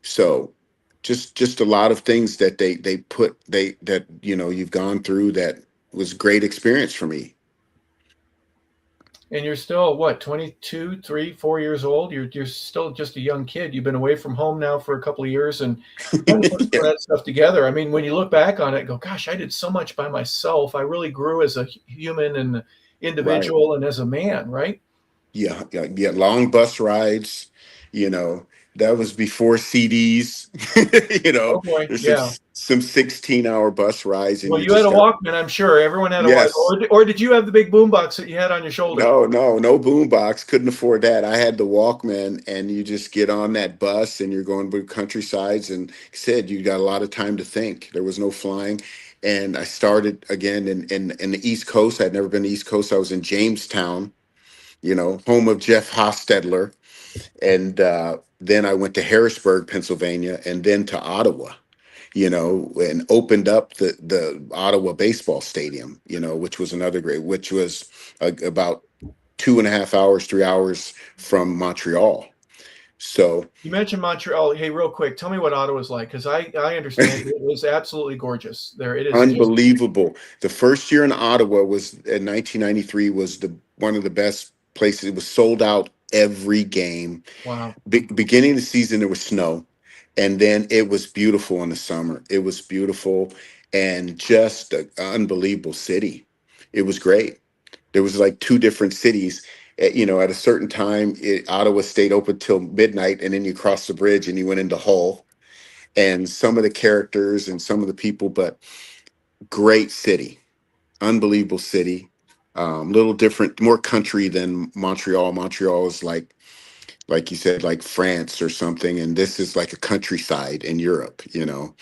So just a lot of things that they put that you know you've gone through that was great experience for me. And you're still what, 22, 3, 4 years old? You're still just a young kid. You've been away from home now for a couple of years and trying to put some Yeah, of that stuff together. I mean, when you look back on it, go, gosh, I did so much by myself. I really grew as a human and right. individual and as a man, right? Yeah, yeah, yeah. Long bus rides, you know, that was before CDs. You Oh know, boy, there's yeah. some 16-hour bus rides, and Well, you you had just a got Walkman, I'm sure. Everyone had a Walkman. yes. Or did you have the big boombox that you had on your shoulder? No boombox. Couldn't afford that. I had the Walkman, and you just get on that bus, and you're going to countrysides. And like I said, you got a lot of time to think. There was no flying, and I started again in the East Coast. I'd never been to the East Coast. I was in Jamestown, you know, home of Jeff Hostetler. And then I went to Harrisburg, Pennsylvania, and then to Ottawa, you know, and opened up the Ottawa baseball stadium, you know, which was another great, which was about 2.5 hours, 3 hours from Montreal. So You mentioned Montreal. Hey, real quick, tell me what Ottawa's like, because I understand it is absolutely gorgeous there. It is just unbelievable. The first year in Ottawa was in 1993 was the one of the best places. It was sold out every game. wow. Beginning of the season there was snow, and then it was beautiful in the summer. It was beautiful and just an unbelievable city. It was great. There was like two different cities. You know, at a certain time Ottawa stayed open till midnight, and then you crossed the bridge and you went into Hull. And some of the characters and some of the people, but great city, unbelievable city. Little different, more country than Montreal. Montreal is like you said, like France or something. And this is like a countryside in Europe, you know.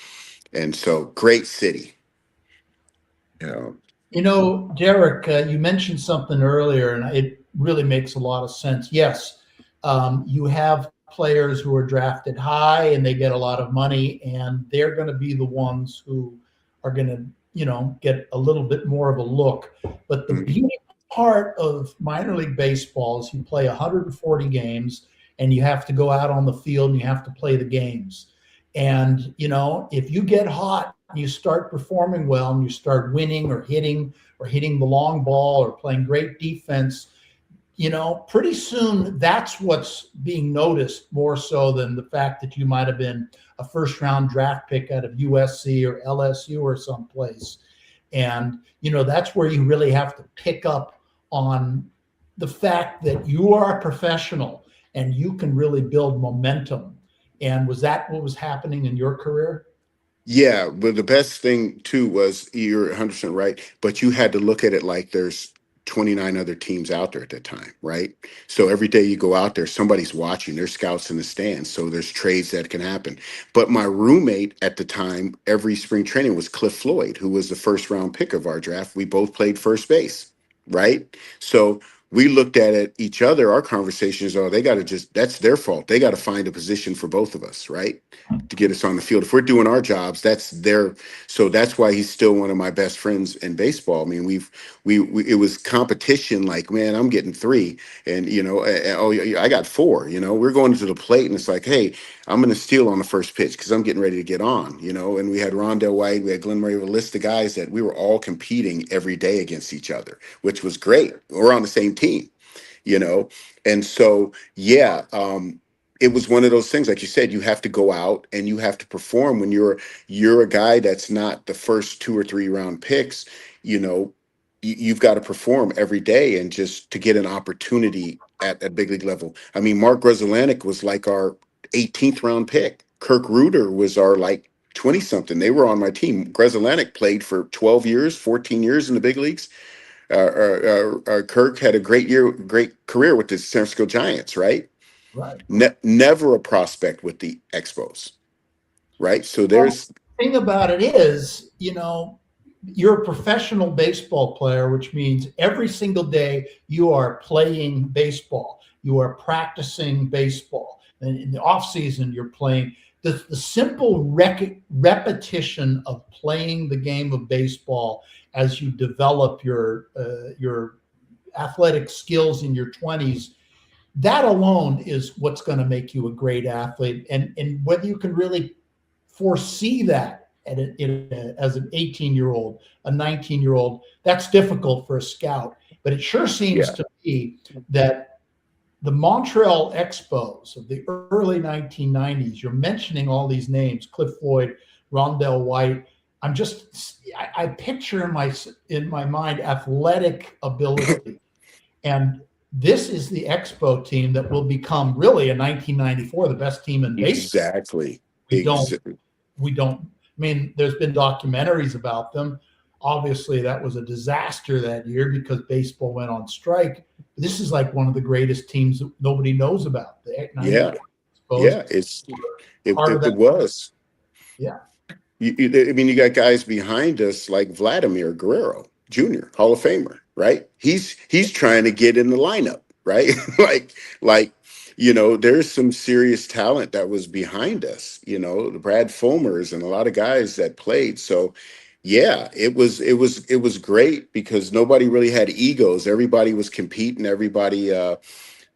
And so great city. You know. You know, Derek, you mentioned something earlier, and it really makes a lot of sense. Yes, you have players who are drafted high and they get a lot of money, and they're going to be the ones who are going to, you know, get a little bit more of a look. But the Mhm. beauty part of minor league baseball is you play 140 games and you have to go out on the field and you have to play the games. And, you know, if you get hot, you start performing well and you start winning or hitting the long ball or playing great defense, you know, pretty soon that's what's being noticed more so than the fact that you might have been a first round draft pick out of USC or LSU or someplace. And, you know, that's where you really have to pick up on the fact that you are a professional and you can really build momentum. And was that what was happening in your career? Yeah, but the best thing too was you're 100% right, but you had to look at it like there's 29 other teams out there at that time, right? So every day you go out there, somebody's watching, there's scouts in the stands, so there's trades that can happen. But my roommate at the time, every spring training was Cliff Floyd, who was the first round pick of our draft. We both played first base, right? So we looked at it each other, our conversations are they got to just that's their fault. They got to find a position for both of us, right? To get us on the field. If we're doing our jobs, that's their. So that's why he's still one of my best friends in baseball. I mean, we it was competition. Like, man, I'm getting three, and you know, oh, yeah, I got four. You know, we're going to the plate, and it's like, hey, I'm going to steal on the first pitch because I'm getting ready to get on. You know, and we had Rondell White, we had Glenn Murray, a list of guys that we were all competing every day against each other, which was great. We're on the same team, you know, and so yeah. It was one of those things, like you said, you have to go out and you have to perform when you're a guy that's not the first 2 or 3 round picks. You know, you've got to perform every day and just to get an opportunity at big league level. I mean, Mark Grudzielanek was like our 18th round pick. Kirk Reuter was our like 20 something. They were on my team. Grudzielanek played for 12 years, 14 years in the big leagues. Kirk had a great career with the San Francisco Giants, right? Right. Never a prospect with the Expos. right? So Well, there's the thing about it is, you're a professional baseball player, which means every single day you are playing baseball. You are practicing baseball. And in the off season, you're playing. The simple repetition of playing the game of baseball as you develop your athletic skills in your 20s, that alone is what's going to make you a great athlete. And whether you can really foresee that as an 18-year-old, a 19-year-old, that's difficult for a scout. But it sure seems yeah, to me that the Montreal Expos of the early 1990s, you're mentioning all these names, Cliff Floyd, Rondell White. I picture in my mind athletic ability. And this is the Expo team that will become really in 1994 the best team in baseball. exactly. We don't we don't. I mean, there's been documentaries about them. Obviously, that was a disaster that year because baseball went on strike. This is like one of the greatest teams that nobody knows about. The 90 Yeah, Expos yeah, part of it that. was. Yeah. I mean, you got guys behind us like Vladimir Guerrero Jr., Hall of Famer, right? He's trying to get in the lineup, right? like there's some serious talent that was behind us. The Brad Fulmers and a lot of guys that played. So, yeah, it was great because nobody really had egos. Everybody was competing. Everybody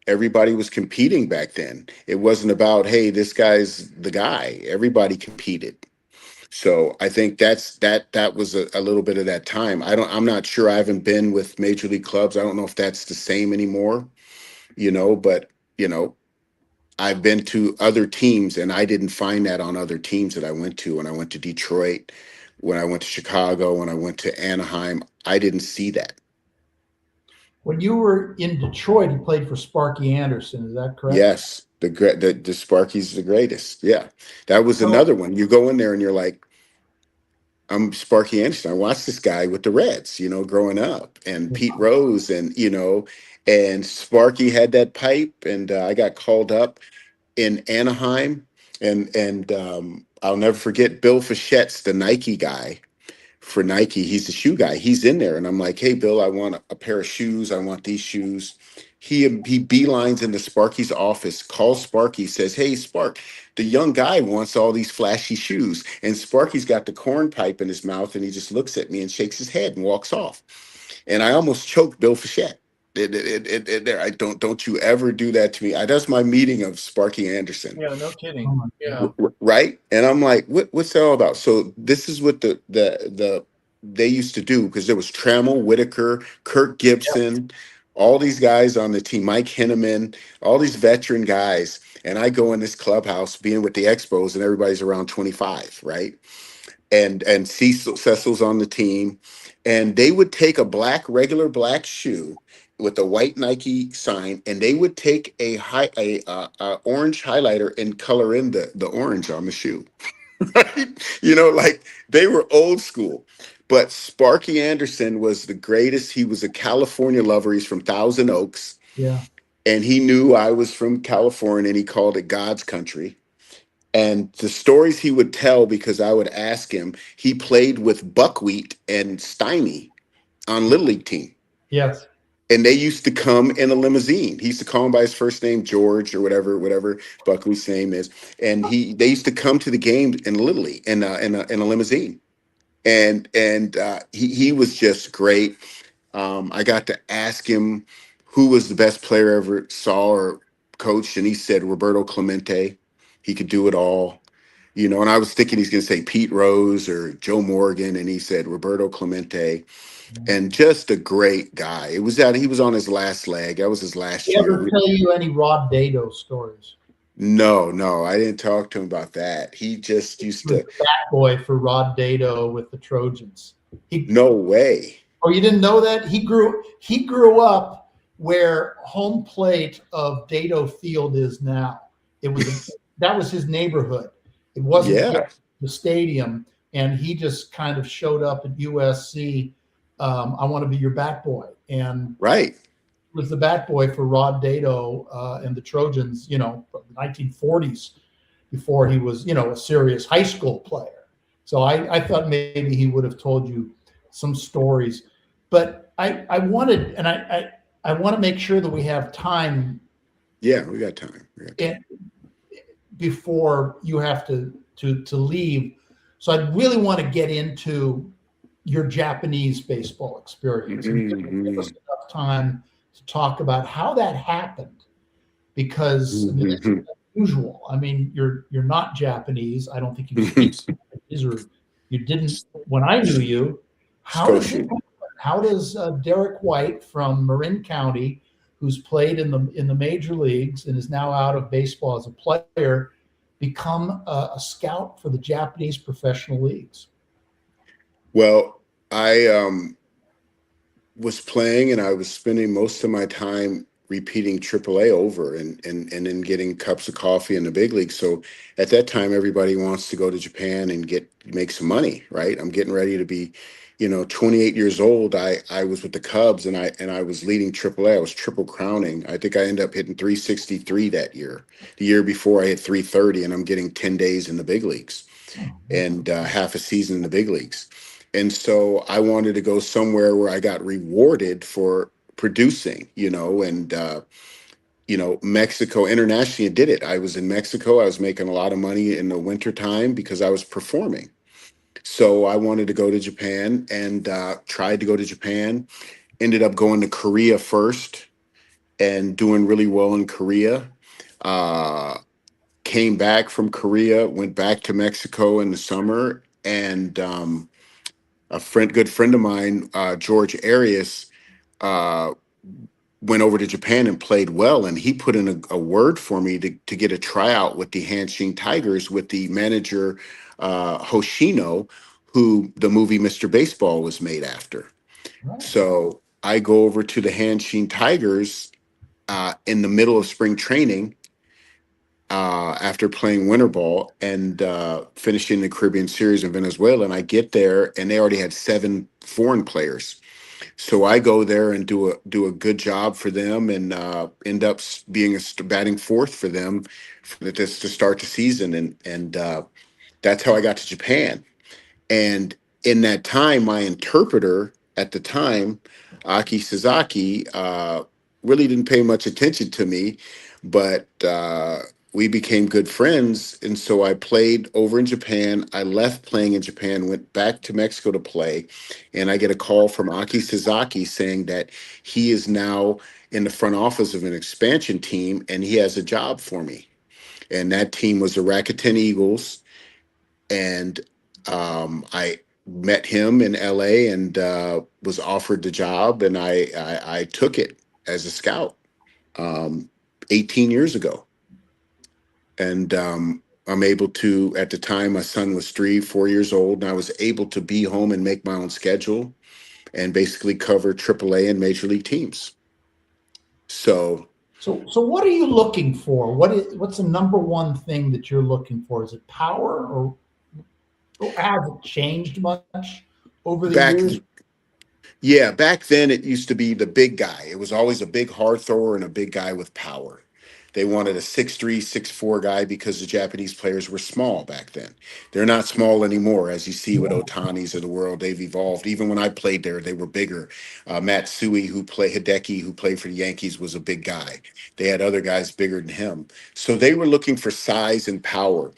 was competing back then. It wasn't about, hey, this guy's the guy. Everybody competed. So I think that was a little bit of that time. I'm not sure. I haven't been with major league clubs. I don't know if that's the same anymore, but I've been to other teams and I didn't find that on other teams that I went to. When I went to Detroit, when I went to Chicago, when I went to Anaheim, I didn't see that. When you were in Detroit, you played for Sparky Anderson. Is that correct? Yes, the Sparky's the greatest. Yeah, that was So, another one. You go in there and you're like, I'm Sparky Anderson. I watched this guy with the Reds, growing up, and Pete Rose, and Sparky had that pipe, and I got called up in Anaheim, and I'll never forget Bill Fichette's the Nike guy for Nike. He's the shoe guy. He's in there, and I'm like, "Hey, Bill, I want a pair of shoes. I want these shoes." He beelines into Sparky's office, calls Sparky, says, "Hey, Spark, the young guy wants all these flashy shoes." And Sparky's got the corn pipe in his mouth, and he just looks at me and shakes his head and walks off. And I almost choked Bill Fichette. I don't you ever do that to me. That's my meeting of Sparky Anderson. Yeah, no kidding. Yeah. Right. And I'm like, what's that all about? So this is what the they used to do, because there was Trammell, Whitaker, Kirk Gibson, all these guys on the team, Mike Henneman, all these veteran guys. And I go in this clubhouse being with the Expos and everybody's around 25, right? And Cecil's on the team. And they would take a regular black shoe with a white Nike sign, and they would take a orange highlighter and color in the orange on the shoe. Right? Like they were old school. But Sparky Anderson was the greatest. He was a California lover. He's from Thousand Oaks. yeah. And he knew I was from California, and he called it God's country. And the stories he would tell, because I would ask him, he played with Buckwheat and Steiny on Little League team. Yes. And they used to come in a limousine. He used to call him by his first name, George, or whatever Buckwheat's name is. And they used to come to the game in Little League in a limousine. And he was just great. I got to ask him who was the best player I ever saw or coached, and he said Roberto Clemente. He could do it all. And I was thinking he's going to say Pete Rose or Joe Morgan, and he said Roberto Clemente. And just a great guy. He was on his last leg. That was his last Did he year. ever tell you any Rod Dado stories? No, I didn't talk to him about that. He just used He was to. the bat boy for Rod Dado with the Trojans. No way. Oh, you didn't know that? He grew up where home plate of Dado Field is now. That was his neighborhood. It wasn't the stadium, and he just kind of showed up at USC. I want to be your bat boy, and Right. was the bat boy for Rod Dado and the Trojans, from the 1940s. before he was, a serious high school player. So I thought maybe he would have told you some stories, but I wanted, and I want to make sure that we have time. Yeah, we got time. Before you have to leave. So I really want to get into your Japanese baseball experience and give us enough time to talk about how that happened, because I mean, it's unusual. I mean, you're not Japanese. I don't think you speak Japanese, or you didn't when I knew you. How does it happen? How does Derrick White from Marin County, who's played in the major leagues and is now out of baseball as a player, become a scout for the Japanese professional leagues? Well, I was playing, and I was spending most of my time repeating AAA over and then getting cups of coffee in the big league. So at that time, everybody wants to go to Japan and make some money, right? I'm getting ready to be, 28 years old. I was with the Cubs, and I was leading AAA. I was triple crowning. I think I ended up hitting 363 that year. The year before I hit 330, and I'm getting 10 days in the big leagues and half a season in the big leagues. And so I wanted to go somewhere where I got rewarded for producing, and Mexico internationally did it. I was in Mexico. I was making a lot of money in the wintertime because I was performing. So I wanted to go to Japan, and tried to go to Japan. Ended up going to Korea first and doing really well in Korea. Came back from Korea, went back to Mexico in the summer, and good friend of mine, George Arias, uh, went over to Japan and played well, and he put in a word for me to get a tryout with the Hanshin Tigers with the manager Hoshino, who the movie Mr. Baseball was made after. Right. So I go over to the Hanshin Tigers in the middle of spring training after playing winter ball and finishing the Caribbean Series in Venezuela. And I get there, and they already had 7 foreign players. So I go there and do a good job for them, and end up being batting fourth for them to start the season. And that's how I got to Japan. And in that time, my interpreter at the time, Aki Sasaki, really didn't pay much attention to me, but we became good friends. And so I played over in Japan. I left playing in Japan, went back to Mexico to play. And I get a call from Aki Sasaki saying that he is now in the front office of an expansion team, and he has a job for me. And that team was the Rakuten Eagles. And I met him in LA, and was offered the job, and I took it as a scout 18 years ago. And I'm able to, at the time, my son was 4 years old, and I was able to be home and make my own schedule and basically cover AAA and major league teams. So what are you looking for? What's the number one thing that you're looking for? Is it power, or has it changed much over the years? Yeah, back then it used to be the big guy. It was always a big hard thrower and a big guy with power. They wanted a 6'3", 6'4" guy because the Japanese players were small back then. They're not small anymore, as you see with Otanis of the world. They've evolved. Even when I played there, they were bigger. Matsui, Hideki, who played for the Yankees, was a big guy. They had other guys bigger than him. So they were looking for size and power.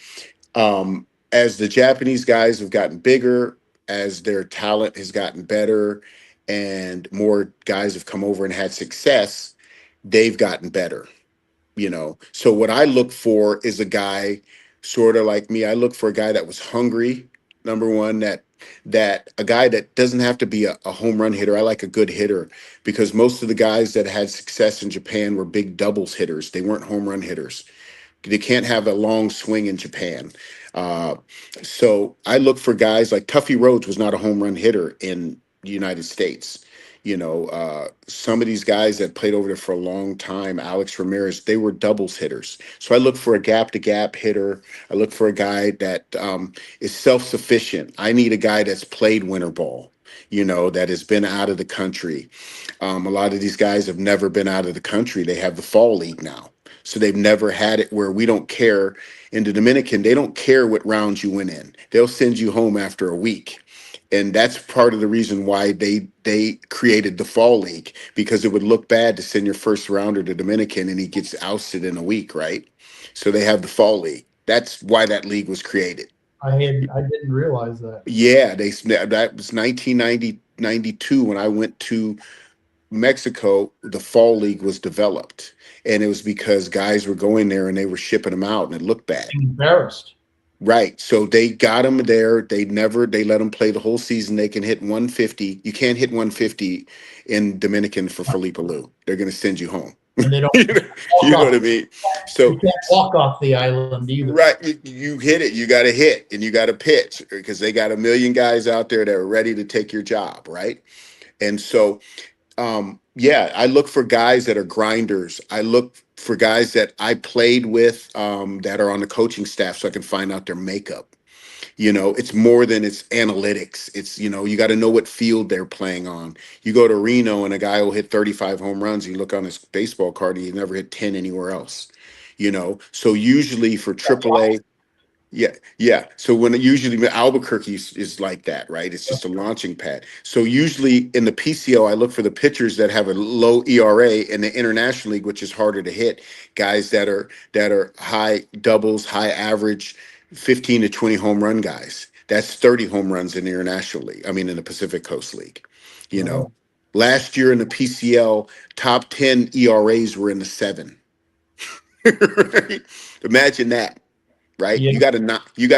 As the Japanese guys have gotten bigger, as their talent has gotten better, and more guys have come over and had success, they've gotten better. So what I look for is a guy sort of like me. I look for a guy that was hungry, number one, that a guy that doesn't have to be a home run hitter. I like a good hitter, because most of the guys that had success in Japan were big doubles hitters. They weren't home run hitters. They can't have a long swing in Japan. So I look for guys like Tuffy Rhodes was not a home run hitter in the United States. Some of these guys that played over there for a long time, Alex Ramirez, they were doubles hitters. So I look for a gap-to-gap hitter. I look for a guy that is self-sufficient. I need a guy that's played winter ball. that has been out of the country. A lot of these guys have never been out of the country. They have the fall league now. So they've never had it where we don't care. In the Dominican, they don't care what rounds you went in. They'll send you home after a week. And that's part of the reason why they created the fall league, because it would look bad to send your first rounder to Dominican and he gets ousted in a week, right? So they have the fall league. That's why that league was created. I didn't realize that. Yeah, that was 1992 when I went to Mexico. The fall league was developed, and it was because guys were going there and they were shipping them out, and it looked bad. Embarrassed. Right. So they got them there. They let them play the whole season. They can hit 150. You can't hit 150 in Dominican for Felipe Alou. They're going to send you home. And they don't. You know what I mean? So you can't walk off the island either. Right. You hit it. You got to hit and you got to pitch, because they got a million guys out there that are ready to take your job. Right. And so, I look for guys that are grinders. I look for guys that I played with that are on the coaching staff, so I can find out their makeup. It's more than it's analytics. It's, you got to know what field they're playing on. You go to Reno and a guy will hit 35 home runs. You look on his baseball card and he's never hit 10 anywhere else. So usually for AAA, yeah. So usually Albuquerque is like that, right? It's just a launching pad. So usually in the PCO, I look for the pitchers that have a low ERA. In the International League, which is harder to hit, guys that are high doubles, high average, 15 to 20 home run guys. That's 30 home runs in the International League. I mean, in the Pacific Coast League. Last year in the PCL, top 10 ERAs were in the 7. Right? Imagine that. Right, Yeah. You got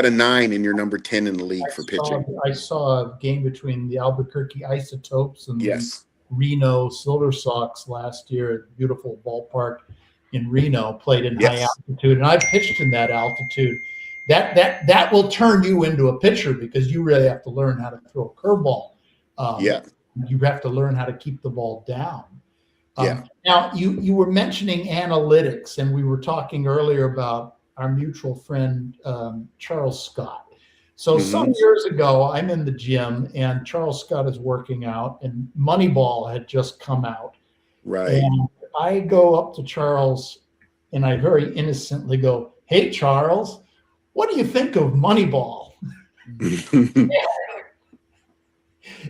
a 9 and you're number 10 in the league for pitching. I saw a game between the Albuquerque Isotopes and Yes. the Reno Silver Sox last year at a beautiful ballpark in Reno. Played in high altitude, and I pitched in that altitude. That will turn you into a pitcher, because you really have to learn how to throw a curveball. You have to learn how to keep the ball down. Now you were mentioning analytics, and we were talking earlier about our mutual friend, Charles Scott. So some years ago, I'm in the gym and Charles Scott is working out, and Moneyball had just come out. Right. And I go up to Charles and I very innocently go, "Hey, Charles, what do you think of Moneyball?"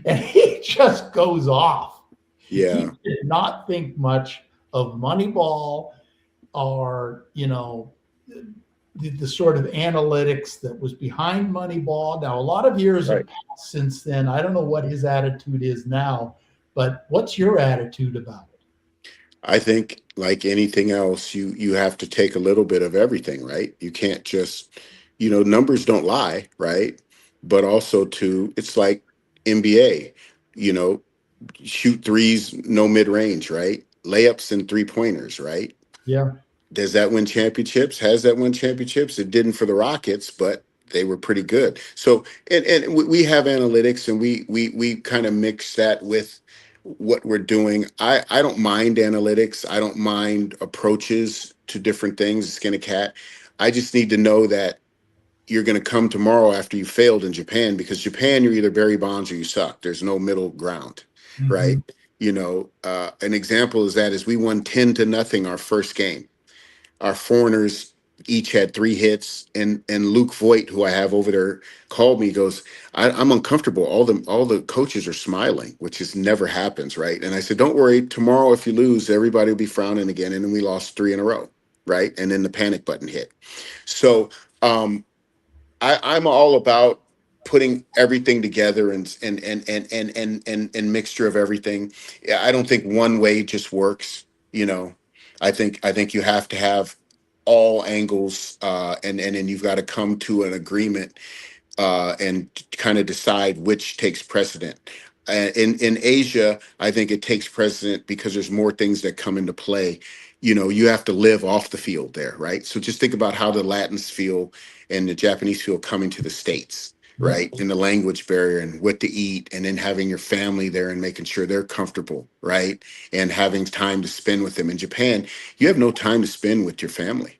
And he just goes off. Yeah. He did not think much of Moneyball, or, the sort of analytics that was behind Moneyball. Now, a lot of years have passed since then. I don't know what his attitude is now, but what's your attitude about it? I think, like anything else, you have to take a little bit of everything, right? You can't just, numbers don't lie, right? But also it's like NBA, shoot threes, no mid-range, right? Layups and 3-pointers, right? Yeah. Does that win championships? Has that won championships? It didn't for the Rockets, but they were pretty good. So, and we have analytics, and we kind of mix that with what we're doing. I don't mind analytics. I don't mind approaches to different things, skin a cat. I just need to know that you're going to come tomorrow after you failed in Japan, because Japan, you're either Barry Bonds or you suck. There's no middle ground, right? An example is we won 10-0 our first game. Our foreigners each had 3 hits, and Luke Voigt, who I have over there, called me, goes, I'm uncomfortable. All the coaches are smiling, which never happens, right? And I said, don't worry, tomorrow if you lose, everybody will be frowning again. And then we lost 3 in a row, right? And then the panic button hit. So I'm all about putting everything together and mixture of everything. I don't think one way just works. I think you have to have all angles, and then you've got to come to an agreement and kind of decide which takes precedent. In Asia, I think it takes precedent because there's more things that come into play. You have to live off the field there, right? So just think about how the Latins feel and the Japanese feel coming to the States, right? And the language barrier and what to eat, and then having your family there and making sure they're comfortable, right? And having time to spend with them. In Japan, you have no time to spend with your family.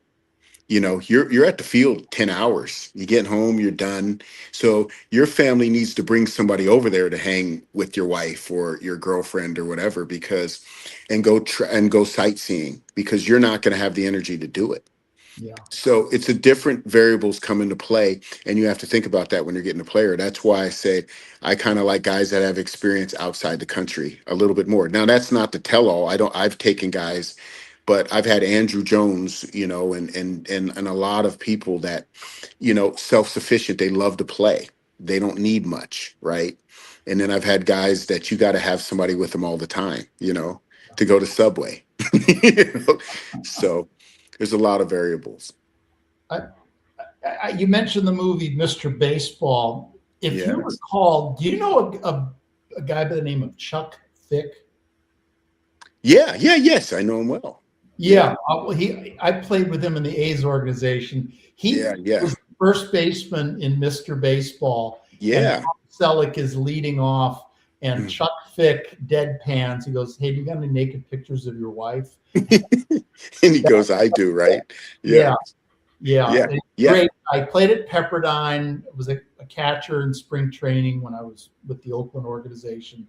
you're at the field 10 hours. You get home, you're done. So your family needs to bring somebody over there to hang with your wife or your girlfriend or whatever, because and go sightseeing, because you're not going to have the energy to do it. Yeah. So it's a different variables come into play, and you have to think about that when you're getting a player. That's why I say I kind of like guys that have experience outside the country a little bit more. Now, that's not the tell all. I've taken guys, but I've had Andrew Jones, and a lot of people that, self-sufficient. They love to play. They don't need much, right? And then I've had guys that you got to have somebody with them all the time, to go to Subway. So there's a lot of variables. I, you mentioned the movie Mr. Baseball. If Yeah. you recall, do you know a guy by the name of Chuck Fick? Yes, I know him well. Yeah, I played with him in the A's organization. He was the first baseman in Mr. Baseball. Yeah. And Tom Selleck is leading off, and Chuck Fick deadpans. He goes, "Hey, do you got any naked pictures of your wife?" And he goes, "I do," right? Yeah. Great. I played at Pepperdine. I was a catcher in spring training when I was with the Oakland organization.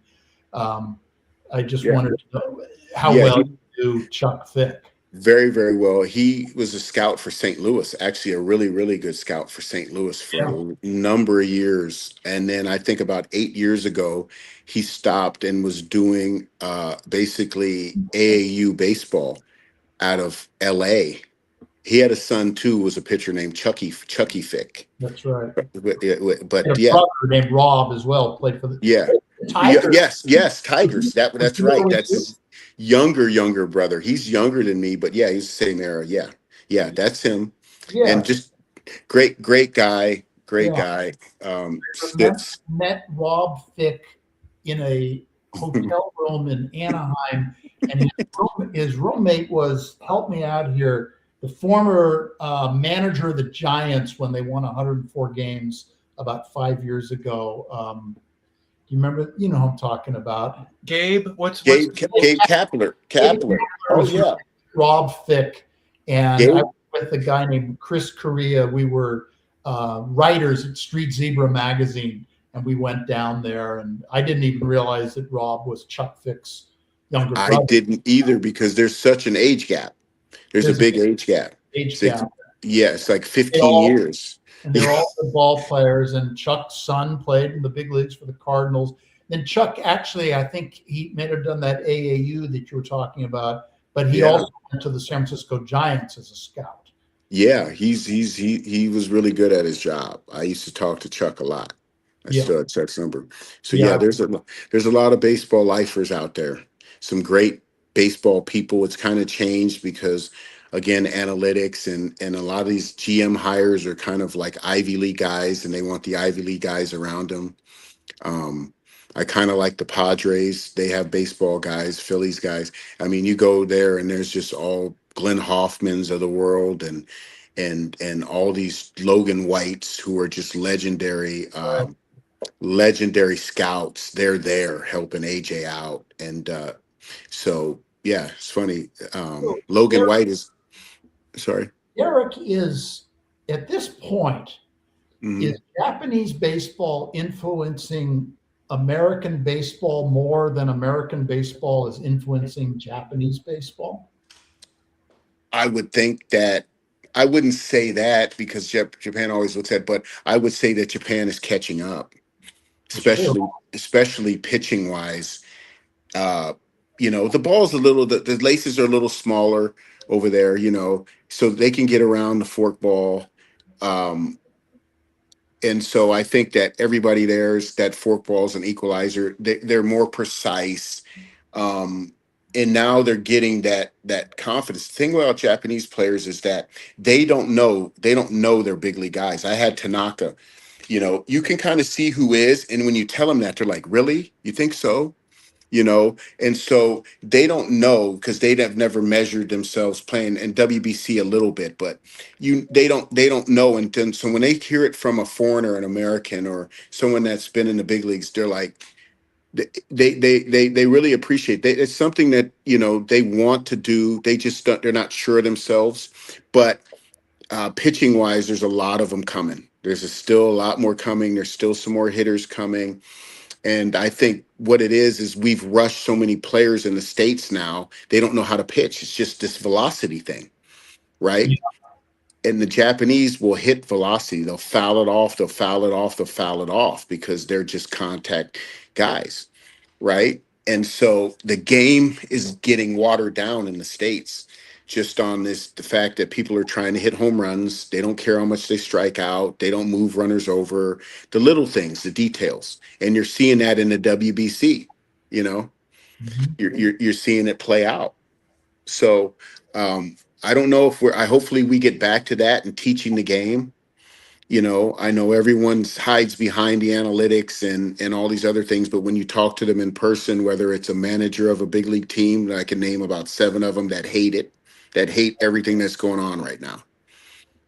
I just wanted to know how well you do Chuck Fick. Very, very well. He was a scout for St. Louis, actually a really, really good scout for St. Louis for a number of years. And then I think about 8 years ago, he stopped and was doing basically AAU baseball out of LA. He had a son too, was a pitcher named Chucky Fick. That's right. But a brother named Rob as well, played for the Tigers. Yes, Tigers. That's right. That's his younger brother. He's younger than me, but yeah, he's the same era. Yeah, that's him. Yeah. And just great guy. Met Rob Fick in a hotel room in Anaheim, and his roommate was, help me out here, the former manager of the Giants when they won 104 games about 5 years ago. Do you remember? You know who I'm talking about. Gabe Kapler. Oh yeah. Rob Fick. And I was with a guy named Chris Correa. We were writers at Street Zebra magazine, and we went down there, and I didn't even realize that Rob was Chuck Fick's younger brother. I didn't either, because there's such an age gap. There's a big age gap. Yeah, it's like 15 years. And they're all good ball players. And Chuck's son played in the big leagues for the Cardinals. Then Chuck, actually, I think he may have done that AAU that you were talking about, but he also went to the San Francisco Giants as a scout. Yeah, he was really good at his job. I used to talk to Chuck a lot. I still had Chuck's number. So there's a lot of baseball lifers out there. Some great baseball people. It's kind of changed because, again, analytics and a lot of these GM hires are kind of like Ivy League guys, and they want the Ivy League guys around them. I kind of like the Padres. They have baseball guys, Phillies guys. I mean, you go there and there's just all Glenn Hoffmans of the world and all these Logan Whites who are just legendary scouts. They're there helping AJ out. And so, yeah, it's funny. Logan White is, sorry. Derrick is, at this point, is Japanese baseball influencing American baseball more than American baseball is influencing Japanese baseball? I would think that, I wouldn't say that because Japan always looks at, but I would say that Japan is catching up, especially pitching wise. The ball's the laces are a little smaller over there, so they can get around the fork ball. And so I think that everybody there's that fork ball is an equalizer. They're more precise. And now they're getting that confidence. The thing about Japanese players is that they don't know they're big league guys. I had Tanaka, you can kind of see who is. And when you tell them that, they're like, really? You think so? And so they don't know because they have never measured themselves playing in WBC a little bit, but they don't know. And then, so when they hear it from a foreigner, an American or someone that's been in the big leagues, they're like, they really appreciate it. It's something that, they want to do. They just they're not sure of themselves, but Pitching wise, there's a lot of them coming. Still a lot more coming. There's still some more hitters coming. And I think what it is we've rushed so many players in the States now, they don't know how to pitch. It's just this velocity thing, right? Yeah. And the Japanese will hit velocity. They'll foul it off, they'll foul it off, they'll foul it off because they're just contact guys, right? And so the game is getting watered down in the States just on the fact that people are trying to hit home runs. They don't care how much they strike out. They don't move runners over, the little things, the details. And you're seeing that in the WBC, you know, Mhm. you're seeing it play out. So I don't know if hopefully we get back to that and teaching the game. I know everyone hides behind the analytics and all these other things, but when you talk to them in person, whether it's a manager of a big league team, I can name about 7 of them that hate it, that hate everything that's going on right now.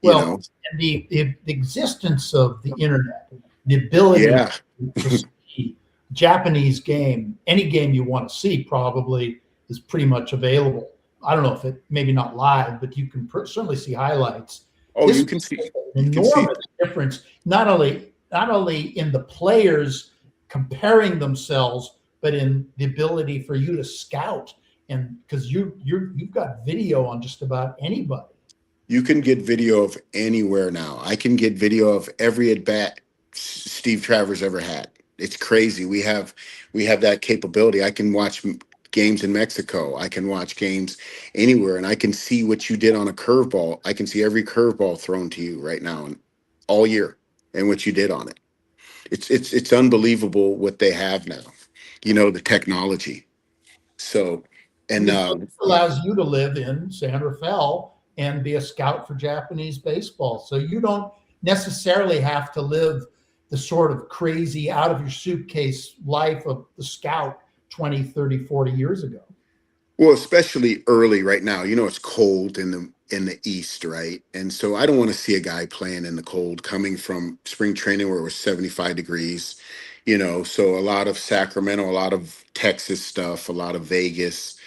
You Well, know? and the existence of the internet, the ability Yeah. to see Japanese game, any game you want to see probably is pretty much available. I don't know if it maybe not live, but you can certainly see highlights. Oh, This you is can see, an you can see. enormous difference, not only in the players comparing themselves, but in the ability for you to scout, and because you've got video on just about anybody. You can get video of anywhere now. I can get video of every at bat Steve Travers ever had. It's crazy. We have that capability. I can watch games in Mexico. I can watch games anywhere, and I can see what you did on a curveball. I can see every curveball thrown to you right now and all year, and what you did on it. It's unbelievable what they have now. The technology. So, and This allows you to live in San Rafael and be a scout for Japanese baseball. So you don't necessarily have to live the sort of crazy out of your suitcase life of the scout 20, 30, 40 years ago. Well, especially early right now, it's cold in the east, right? And so I don't want to see a guy playing in the cold coming from spring training where it was 75 degrees, so a lot of Sacramento, a lot of Texas stuff, a lot of Vegas,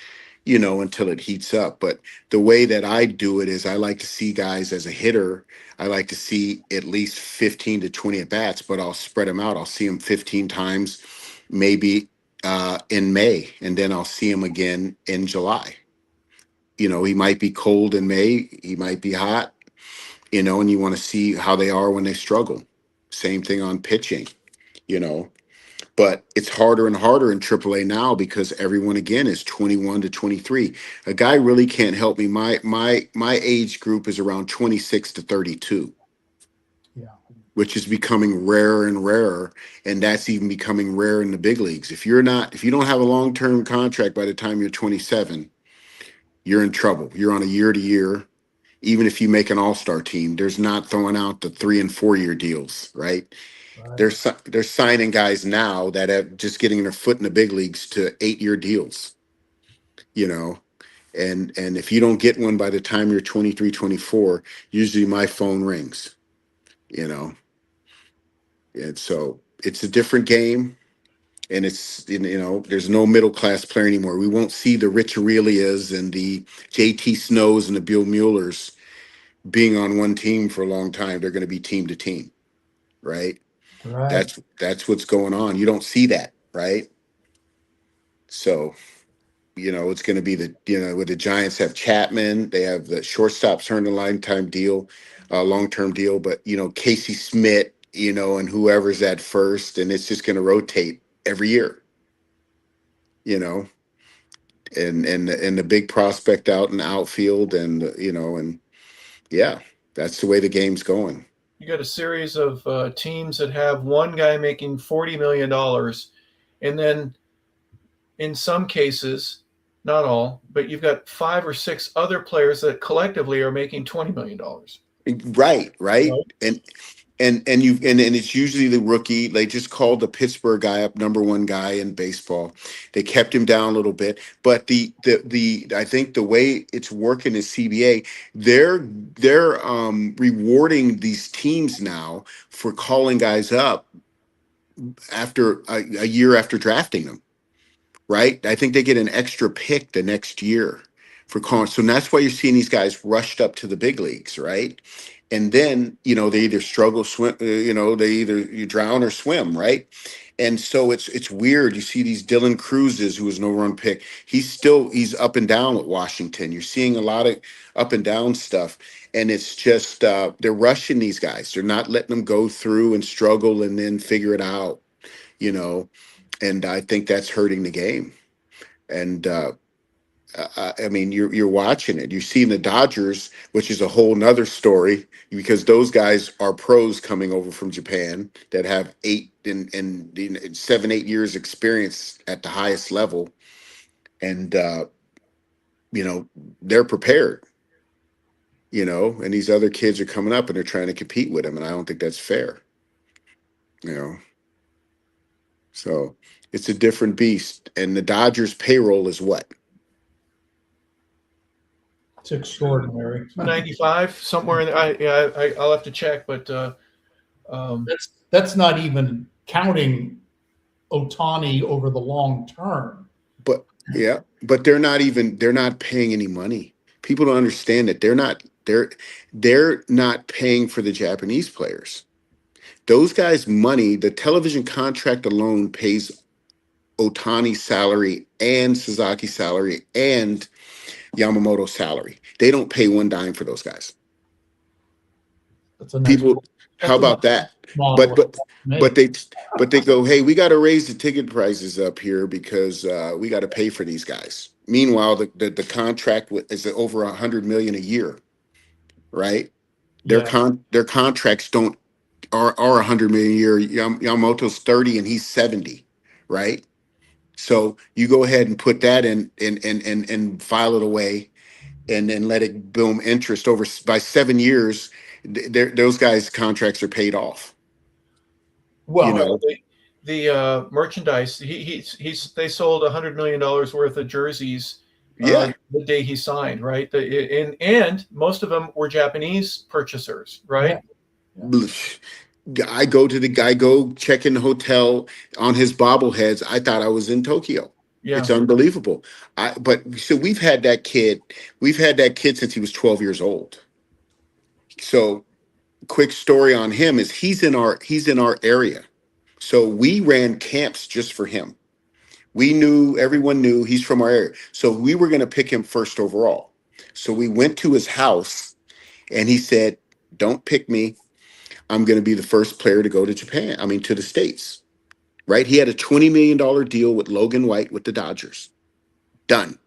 until it heats up. But the way that I do it is I like to see guys as a hitter. I like to see at least 15 to 20 at bats, but I'll spread them out. I'll see them 15 times, maybe in May, and then I'll see him again in July. He might be cold in May, he might be hot, and you want to see how they are when they struggle. Same thing on pitching, you know. But it's harder and harder in AAA now because everyone again is 21 to 23. A guy really can't help me. My age group is around 26 to 32. Yeah. Which is becoming rarer and rarer, and that's even becoming rare in the big leagues. If you don't have a long-term contract by the time you're 27, you're in trouble. You're on a year-to-year. Even if you make an all-star team, there's not throwing out the 3 and 4 year deals, right? Right. They're signing guys now that have just getting their foot in the big leagues to 8 year deals, you know. And if you don't get one by the time you're 23, 24, usually my phone rings, you know. And so it's a different game. And there's no middle class player anymore. We won't see the Rich Aurelias and the JT Snows and the Bill Muellers being on one team for a long time. They're going to be team to team, right? Right. That's what's going on. You don't see that, right? So, it's going to be with the Giants have Chapman, they have the shortstops earned a lifetime deal, long-term deal, but Casey Smith, and whoever's at first, and it's just going to rotate every year, you know, and the big prospect out in the outfield, and and yeah, that's the way the game's going. You got a series of teams that have one guy making $40 million, and then in some cases, not all, but you've got 5 or 6 other players that collectively are making $20 million. Right, right. Right. And it's usually the rookie. They just called the Pittsburgh guy up, number one guy in baseball. They kept him down a little bit, but the I think the way it's working is CBA. They're rewarding these teams now for calling guys up after a year after drafting them. Right? I think they get an extra pick the next year for calling. So that's why you're seeing these guys rushed up to the big leagues, right? And then, they either struggle, swim, they either you drown or swim, right? And so it's weird. You see these Dylan Cruzes, who was no run pick. He's up and down with Washington. You're seeing a lot of up and down stuff. And it's just they're rushing these guys. They're not letting them go through and struggle and then figure it out, you know. And I think that's hurting the game. And I mean, you're watching it. You're seeing the Dodgers, which is a whole nother story because those guys are pros coming over from Japan that have 7, 8 years experience at the highest level, and they're prepared. And these other kids are coming up and they're trying to compete with them, and I don't think that's fair. So it's a different beast, and the Dodgers payroll is what? It's extraordinary. 95 somewhere in there. I'll have to check, but that's not even counting Ohtani over the long term. But they're not paying any money. People don't understand that they're not paying for the Japanese players. Those guys' money, the television contract alone pays Ohtani's salary and Suzuki's salary and Yamamoto's salary. They don't pay one dime for those guys. That's a nice how about that? But they go, hey, we got to raise the ticket prices up here because we got to pay for these guys. Meanwhile, the contract is over $100 million a year, right? Their contracts are $100 million a year. Yamamoto's 30 and he's 70, right? So you go ahead and put that in and file it away, and then let it boom interest over by 7 years. Those guys' contracts are paid off. Well, the merchandise, they sold $100 million worth of jerseys the day he signed, right? And most of them were Japanese purchasers, right? Yeah. I go check in the hotel on his bobbleheads. I thought I was in Tokyo. Yeah. It's unbelievable. So we've had that kid since he was 12 years old. So quick story on him is he's in our area. So we ran camps just for him. Everyone knew he's from our area. So we were going to pick him first overall. So we went to his house and he said, "Don't pick me. I'm going to be the first player to go to Japan. I mean, to the States." Right? He had a $20 million deal with Logan White with the Dodgers. Done.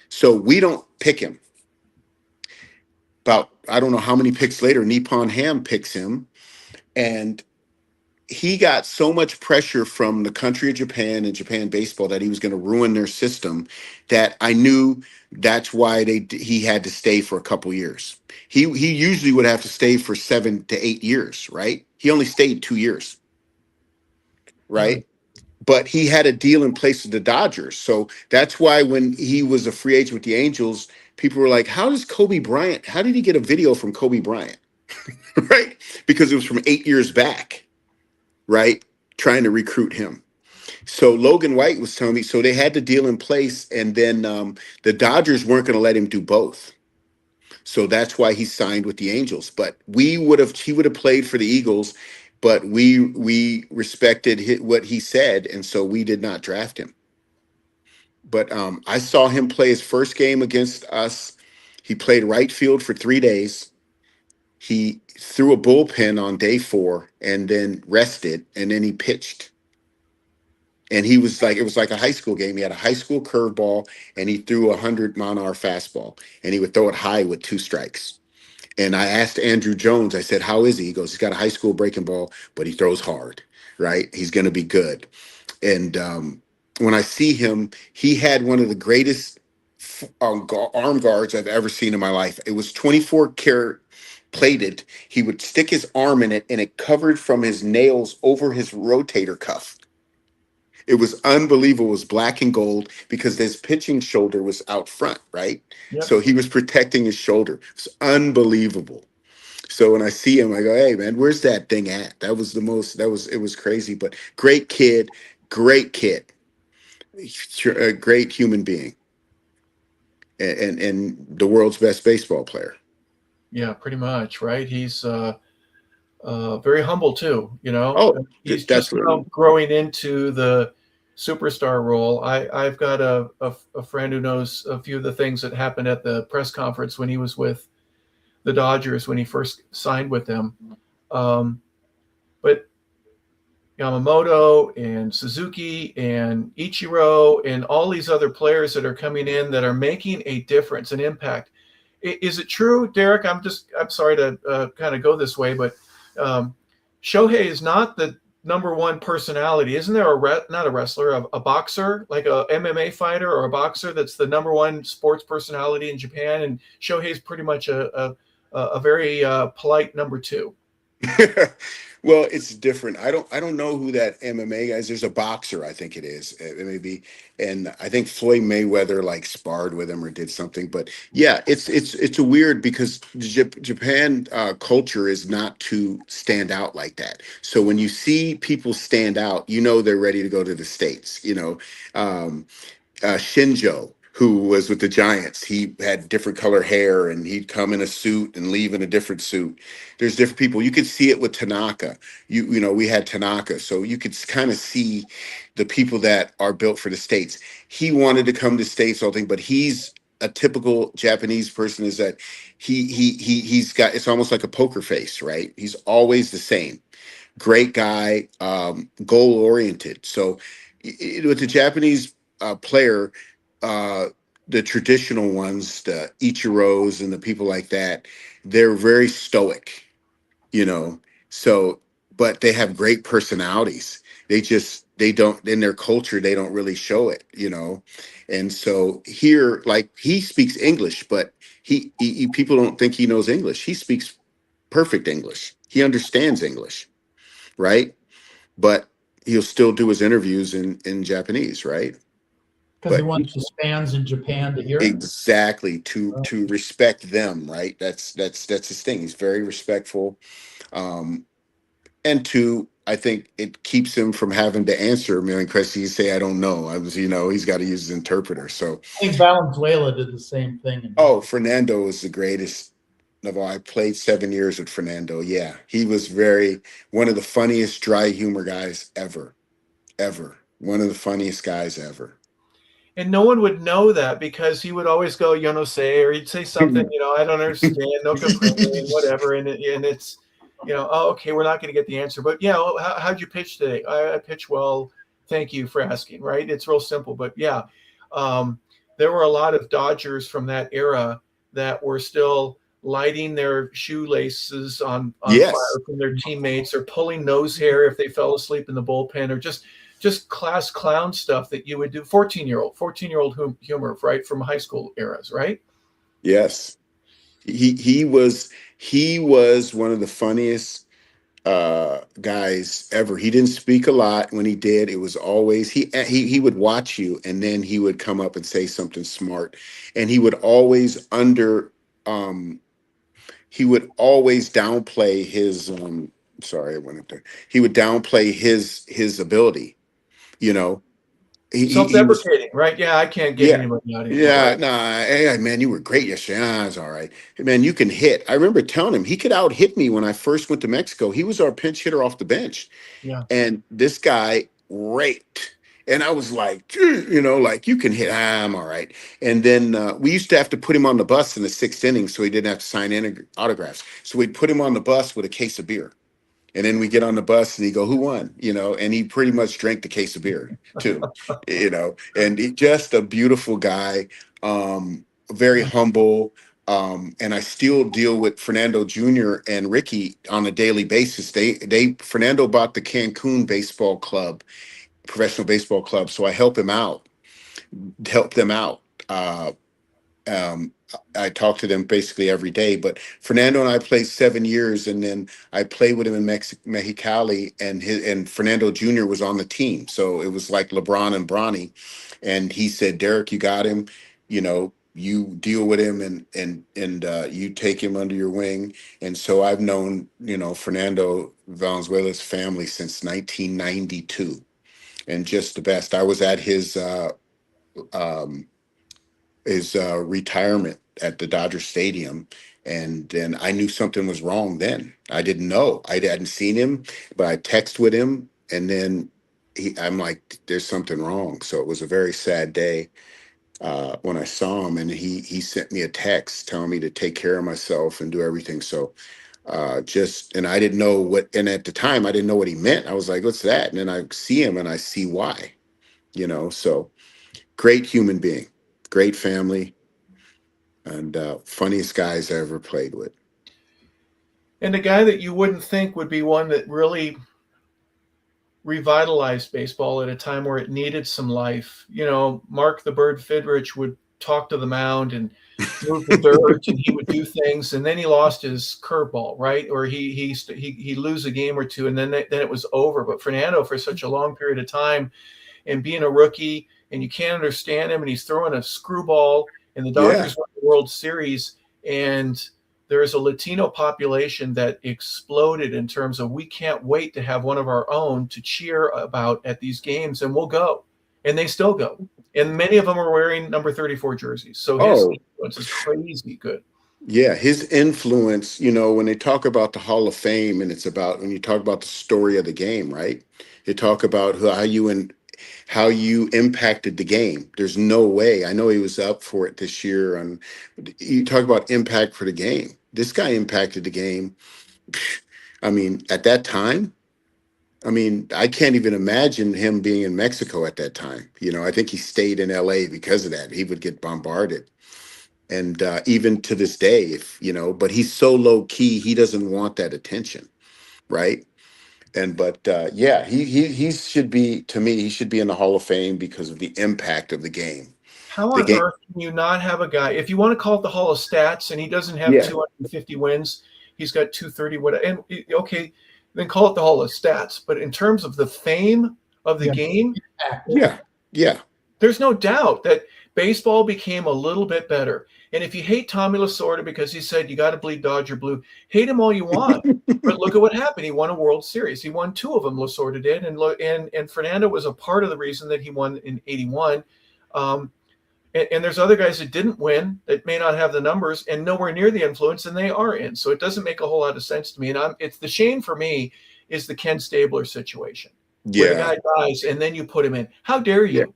So we don't pick him. About, I don't know how many picks later, Nippon Ham picks him. And he got so much pressure from the country of Japan and Japan baseball that he was going to ruin their system, that I knew that's why he had to stay for a couple years. He usually would have to stay for 7 to 8 years, right? He only stayed 2 years, right? Mm-hmm. But he had a deal in place with the Dodgers. So that's why when he was a free agent with the Angels, people were like, how did he get a video from Kobe Bryant? Right? Because it was from 8 years back. Right? Trying to recruit him. So Logan White was telling me, so they had the deal in place, and then the Dodgers weren't going to let him do both. So that's why he signed with the Angels. But he would have played for the Eagles, but we respected what he said, and so we did not draft him. But I saw him play his first game against us. He played right field for 3 days. He threw a bullpen on day 4 and then rested, and then he pitched. And it was like a high school game. He had a high school curveball, and he threw 100-mile-an-hour fastball, and he would throw it high with 2 strikes. And I asked Andrew Jones, I said, how is he? He goes, he's got a high school breaking ball, but he throws hard, right? He's going to be good. And when I see him, he had one of the greatest arm guards I've ever seen in my life. It was 24 karat plated. He would stick his arm in it, and it covered from his nails over his rotator cuff. It was unbelievable. It was black and gold because his pitching shoulder was out front, right? Yep. So he was protecting his shoulder. It's unbelievable. So when I see him, I go, hey, man, where's that thing at? It was crazy, but great kid, a great human being. and the world's best baseball player. Yeah, pretty much, right? He's very humble too. Oh, He's that's just what. now growing into the superstar role. I've got a friend who knows a few of the things that happened at the press conference when he was with the Dodgers when he first signed with them. But Yamamoto and Suzuki and Ichiro and all these other players that are coming in that are making a difference, an impact. Is it true, Derek? I'm sorry to kind of go this way, but um, Shohei is not the number one personality. Isn't there not a wrestler, a boxer, like a MMA fighter or a boxer that's the number one sports personality in Japan? And Shohei's pretty much a very polite number two. Well, it's different. I don't know who that MMA guy is. There's a boxer, I think it is, maybe, and I think Floyd Mayweather like sparred with him or did something. But yeah, it's a weird because Japan culture is not to stand out like that. So when you see people stand out, they're ready to go to the States. Um, Shinjo, who was with the Giants. He had different color hair and he'd come in a suit and leave in a different suit. There's different people. You could see it with Tanaka. We had Tanaka. So you could kind of see the people that are built for the States. He wanted to come to the States, all thing, but he's a typical Japanese person is that he's got, it's almost like a poker face, right? He's always the same. Great guy, goal oriented. So with the Japanese player, uh, the traditional ones, the Ichiros and the people like that, they're very stoic, you know. So, but they have great personalities. They don't in their culture they don't really show it. And so here, like he speaks English, but people don't think he knows English. He speaks perfect English. He understands English, right? But he'll still do his interviews in Japanese, right? Because he But wants his fans in Japan to hear him. exactly to respect them, right? That's his thing. He's very respectful, um, and I think it keeps him from having to answer a million questions. He say, "I don't know." He's got to use his interpreter. So, I think Valenzuela did the same thing. oh, Fernando is the greatest of all. I played 7 years with Fernando. Yeah, he was one of the funniest dry humor guys ever, ever. One of the funniest guys ever. And no one would know that because he would always go, yo no sé, or he'd say something, I don't understand, no comprende, whatever. And it's, oh, okay, we're not going to get the answer. But yeah, well, how'd you pitch today? I pitch well. Thank you for asking, right? It's real simple. But yeah, there were a lot of Dodgers from that era that were still lighting their shoelaces on Yes. fire from their teammates or pulling nose hair if they fell asleep in the bullpen or just class clown stuff that you would do. 14-year-old humor, right, from high school eras, right? Yes. He was one of the funniest guys ever. He didn't speak a lot. When he did, it was always he would watch you and then he would come up and say something smart. And um he would always downplay his sorry, I went up there. He would downplay his ability, you know. He was. Self-deprecating, right? Yeah, I can't get Yeah. anybody out anymore, Yeah. right? Nah. Hey, man, you were great yesterday. Ah, it's all right. Hey, man, you can hit. I remember telling him he could out hit me when I first went to Mexico. He was our pinch hitter off the bench. Yeah. And this guy raked. And I was like, like you can hit. Ah, I'm all right. And then we used to have to put him on the bus in the sixth inning so he didn't have to sign in autographs. So we'd put him on the bus with a case of beer. And then we get on the bus and he go, who won? And he pretty much drank the case of beer too, and just a beautiful guy, very humble. And I still deal with Fernando Jr. and Ricky on a daily basis. Fernando bought the Cancun baseball club, professional baseball club. So I help them out. Um, I talk to them basically every day. But Fernando and I played 7 years, and then I played with him in Mexicali, and Fernando Jr. was on the team, so it was like LeBron and Bronny. And he said, "Derek, you got him. You deal with him, and you take him under your wing." And so I've known Fernando Valenzuela's family since 1992, and just the best. I was at his um, his retirement at the Dodger Stadium, and then I knew something was wrong. Then I didn't know. I hadn't seen him, but I texted with him, and then I'm like, "There's something wrong." So it was a very sad day when I saw him, and he sent me a text telling me to take care of myself and do everything. So and I didn't know what, and at the time I didn't know what he meant. I was like, "What's that?" And then I see him, and I see why. So great human being, great family, and funniest guys I ever played with. And a guy that you wouldn't think would be one that really revitalized baseball at a time where it needed some life. Mark the Bird Fidrich would talk to the mound and move the dirt, and he would do things, and then he lost his curveball, right? Or he lose a game or two, and then it was over. But Fernando, for such a long period of time, and being a rookie, and you can't understand him, and he's throwing a screwball, and the Dodgers won the World Series, and there is a Latino population that exploded in terms of, we can't wait to have one of our own to cheer about at these games, and we'll go. And they still go. And many of them are wearing number 34 jerseys. So his influence is crazy good. Yeah, his influence, when they talk about the Hall of Fame, and it's about, when you talk about the story of the game, right? They talk about how you impacted the game. There's no way. I know he was up for it this year. And you talk about impact for the game. This guy impacted the game. I mean, at that time, I can't even imagine him being in Mexico at that time. I think he stayed in LA because of that. He would get bombarded. And even to this day, but he's so low key, he doesn't want that attention. Right. He should be, to me, he should be in the Hall of Fame because of the impact of the game. How on earth can you not have a guy, if you want to call it the Hall of Stats, and he doesn't have 250 wins, he's got 230, and okay, then call it the Hall of Stats. But in terms of the fame of the game, there's no doubt that baseball became a little bit better. And if you hate Tommy Lasorda because he said you got to bleed Dodger blue, hate him all you want. But look at what happened. He won a World Series. He won 2 of them, Lasorda did. And Fernando was a part of the reason that he won in 81. And there's other guys that didn't win that may not have the numbers and nowhere near the influence, and they are in. So it doesn't make a whole lot of sense to me. And it's the shame for me is the Ken Stabler situation. Where the guy dies and then you put him in. How dare you?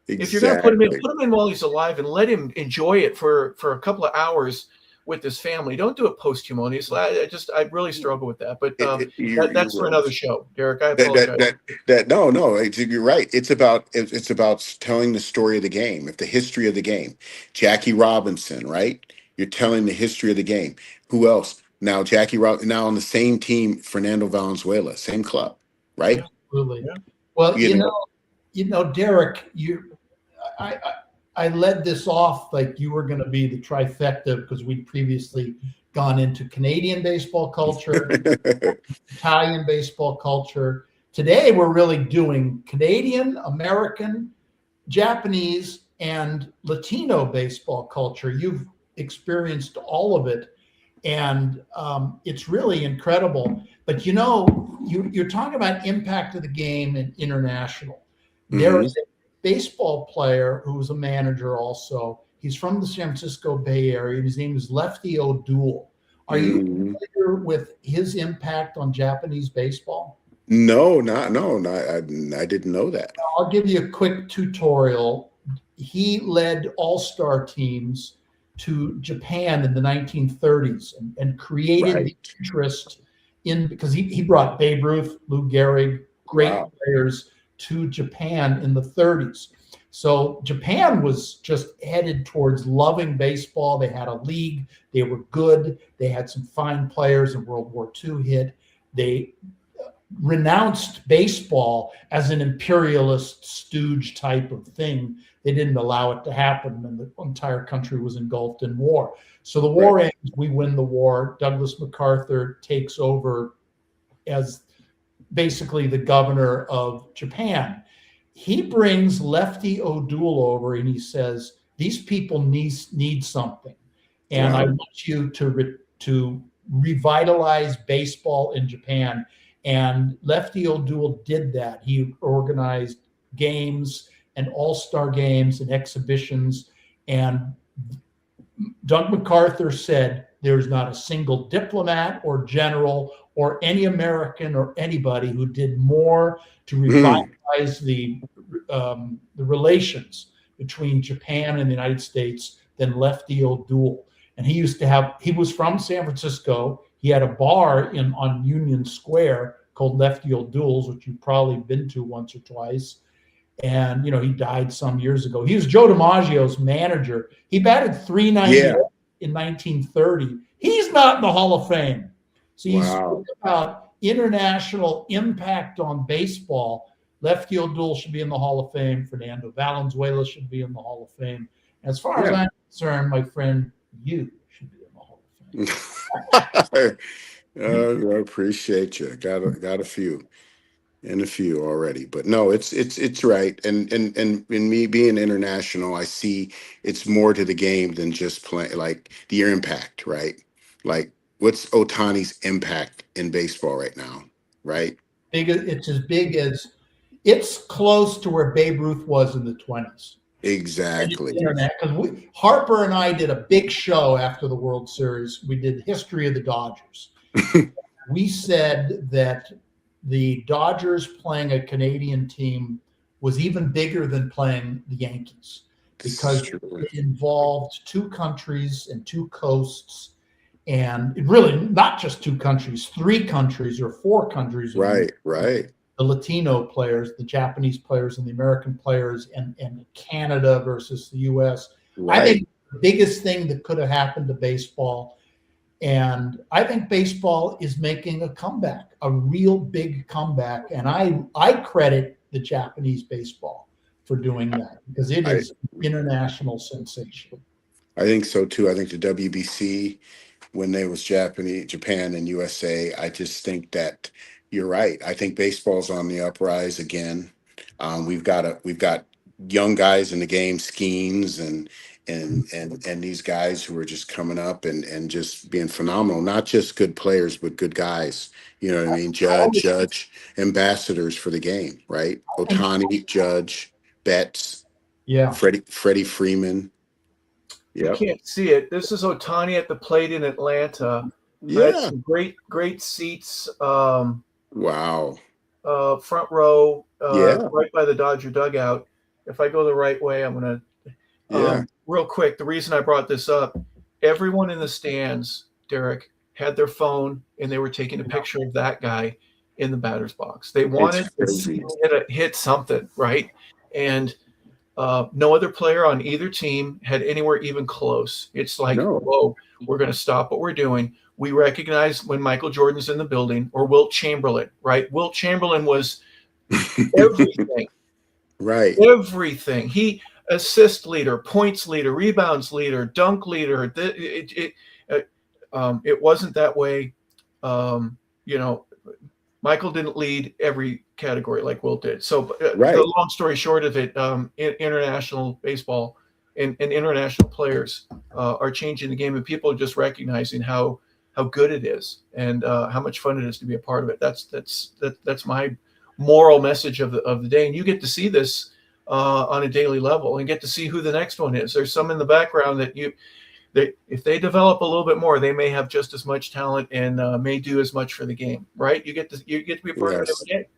Exactly. If you're going to put him in while he's alive and let him enjoy it for a couple of hours with his family. Don't do it posthumously. I really struggle with that. But that's for another show, Derrick. I apologize. No, you're right. It's about telling the story of the game, the history of the game. Jackie Robinson, right? You're telling the history of the game. Who else? Now Jackie Robinson. Now on the same team, Fernando Valenzuela, same club, right? Absolutely. Yeah. Well, Derrick, I led this off like you were going to be the trifecta because we'd previously gone into Canadian baseball culture, Italian baseball culture. Today, we're really doing Canadian, American, Japanese, and Latino baseball culture. You've experienced all of it, and it's really incredible. But, you're talking about impact of the game and international. There is a baseball player who was a manager also. He's from the San Francisco Bay Area. His name is Lefty O'Doul. Are you familiar with his impact on Japanese baseball? No, I didn't know that. I'll give you a quick tutorial. He led all-star teams to Japan in the 1930s and created the interest in, because he brought Babe Ruth, Lou Gehrig, great players to Japan in the 30s. So Japan was just headed towards loving baseball. They had a league. They were good. They had some fine players, and World War II hit. They renounced baseball as an imperialist stooge type of thing. They didn't allow it to happen, and the entire country was engulfed in war. So the war ends. We win the war. Douglas MacArthur takes over as basically the governor of Japan. He brings Lefty O'Doul over and he says, these people need something. And I want you to revitalize baseball in Japan. And Lefty O'Doul did that. He organized games and all-star games and exhibitions. And Doug MacArthur said there's not a single diplomat or general or any American or anybody who did more to revitalize the relations between Japan and the United States than Lefty O'Doul. And he was from San Francisco. He had a bar on Union Square called Lefty O'Doul's, which you've probably been to once or twice. And, he died some years ago. He was Joe DiMaggio's manager. He batted .398 in 1930. He's not in the Hall of Fame. So you speak about international impact on baseball. Lefty O'Doul should be in the Hall of Fame. Fernando Valenzuela should be in the Hall of Fame. As far as I'm concerned, my friend, you should be in the Hall of Fame. I appreciate you. Got a few. And a few already, but no, it's right. And in me being international, I see it's more to the game than just playing, like the impact, right? Like what's Ohtani's impact in baseball right now, right? It's close to where Babe Ruth was in the 20s. Exactly. Because Harper and I did a big show after the World Series. We did History of the Dodgers. We said that the Dodgers playing a Canadian team was even bigger than playing the Yankees because it involved two countries and two coasts, and it really not just two countries, three countries or four countries. Right. The Latino players, the Japanese players, and the American players, and Canada versus the U.S. Right. I think the biggest thing that could have happened to baseball. And I think baseball is making a comeback, a real big comeback. And I credit the Japanese baseball for doing that because it is an international sensation. I think so too. I think the WBC, when there was Japan and USA, I just think that you're right. I think baseball's on the uprise again. We've got young guys in the game, Skeens and these guys who are just coming up and just being phenomenal, not just good players, but good guys. You know what I mean? Judge, ambassadors for the game, right? Ohtani, Judge, Betts, Freddie Freeman. You can't see it. This is Ohtani at the plate in Atlanta. Some great seats. Wow. Front row, right by the Dodger dugout. If I go the right way, I'm going to. Real quick, the reason I brought this up, everyone in the stands, Derrick, had their phone and they were taking a picture of that guy in the batter's box. They wanted to hit something, right? And no other player on either team had anywhere even close. It's like, whoa, we're going to stop what we're doing. We recognize when Michael Jordan's in the building, or Wilt Chamberlain, right? Wilt Chamberlain was everything. Right. Everything. He assist leader, points leader, rebounds leader, dunk leader. It wasn't that way. Michael didn't lead every category like Wilt did. So the long story short of it, international baseball and international players are changing the game, and people are just recognizing how good it is and how much fun it is to be a part of it. That's my moral message of the day. And you get to see this on a daily level and get to see who the next one is. There's some in the background that if they develop a little bit more, they may have just as much talent and may do as much for the game, right? You get to be a part of it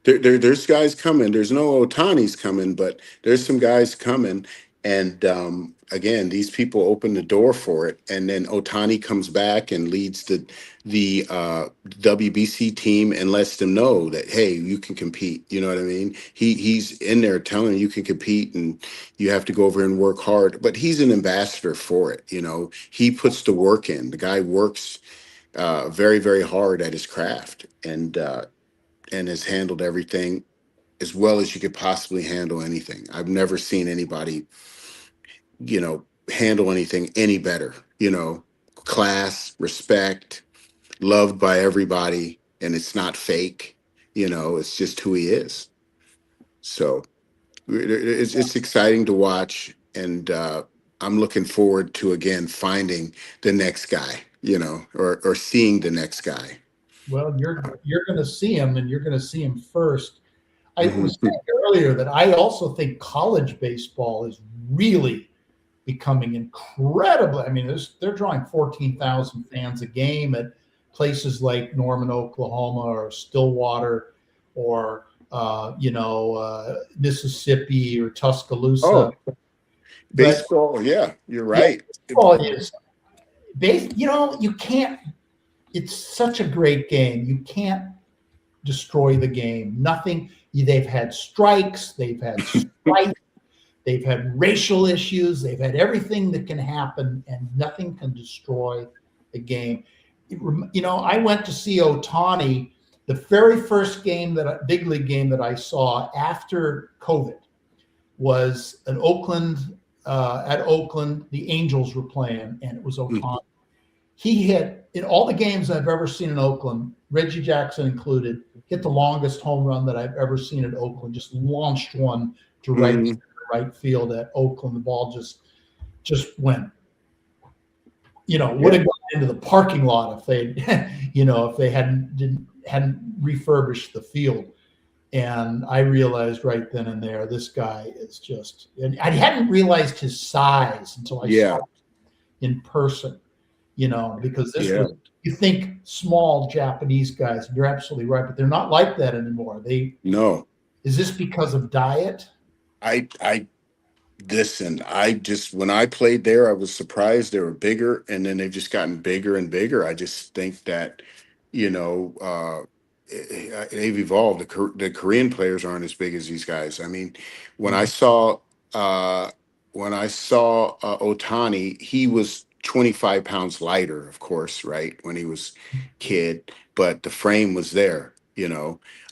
every day. There's guys coming. There's no Ohtani's coming, but there's some guys coming. And again, these people open the door for it. And then Ohtani comes back and leads the WBC team and lets them know that, hey, you can compete. You know what I mean? He's in there telling you can compete and you have to go over and work hard. But he's an ambassador for it. You know, he puts the work in. The guy works very, very hard at his craft and has handled everything as well as you could possibly handle anything. I've never seen anybody, handle anything any better. Class, respect, loved by everybody, and it's not fake. It's just who he is. So it's exciting to watch, and I'm looking forward to again finding the next guy, or seeing the next guy. Well, you're going to see him, and you're going to see him first. I was saying earlier that I also think college baseball is really, becoming incredibly. I mean, they're drawing 14,000 fans a game at places like Norman, Oklahoma, or Stillwater, or Mississippi or Tuscaloosa. Oh, baseball. Yeah, you're right. Baseball is you can't. It's such a great game. You can't destroy the game. Nothing. They've had strikes. They've had strife. They've had racial issues. They've had everything that can happen, and nothing can destroy the game. I went to see Ohtani. The very first big league game that I saw after COVID was at Oakland. The Angels were playing, and it was Ohtani. He hit, in all the games I've ever seen in Oakland, Reggie Jackson included, hit the longest home run that I've ever seen at Oakland. Just launched one to right field at Oakland. The ball just went. Would have gone into the parking lot if they hadn't refurbished the field. And I realized right then and there, this guy is just. And I hadn't realized his size until I saw him in person. Because this was, you think small Japanese guys, you're absolutely right, but they're not like that anymore. No. Is this because of diet? Listen, when I played there, I was surprised they were bigger, and then they've just gotten bigger and bigger. I just think that, they've evolved. The Korean players aren't as big as these guys. I mean, when I saw Ohtani, he was 25 pounds lighter, of course, right, when he was kid, but the frame was there.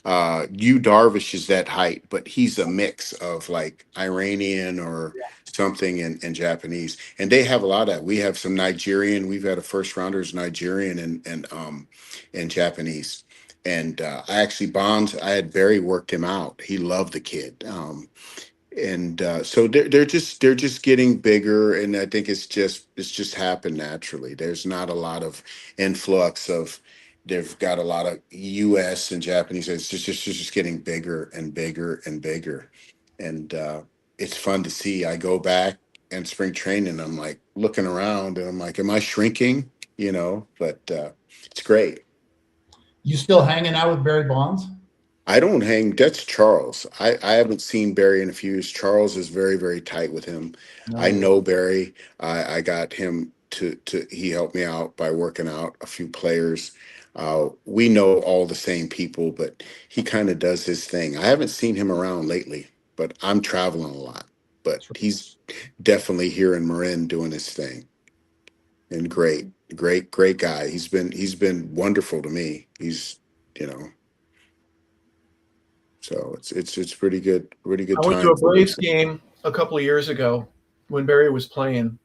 Darvish is that height, but he's a mix of like Iranian or something and Japanese, and they have a lot of that. We have some Nigerian. We've had a first rounders Nigerian and Japanese, and I had Barry worked him out. He loved the kid. So they're just getting bigger, and I think it's just happened naturally. There's not a lot of influx of. They've got a lot of U.S. and Japanese. It's just getting bigger and bigger and bigger, and it's fun to see. I go back and spring training. I'm like looking around, and I'm like, "Am I shrinking?" But it's great. You still hanging out with Barry Bonds? I don't hang. That's Charles. I haven't seen Barry in a few years. Charles is very, very tight with him. No. I know Barry. I got him he helped me out by working out a few players. We know all the same people, but he kind of does his thing. I haven't seen him around lately, but I'm traveling a lot. But he's definitely here in Marin doing his thing. And great guy. He's been wonderful to me. He's, So it's pretty good. I went to a Braves game a couple of years ago when Barry was playing,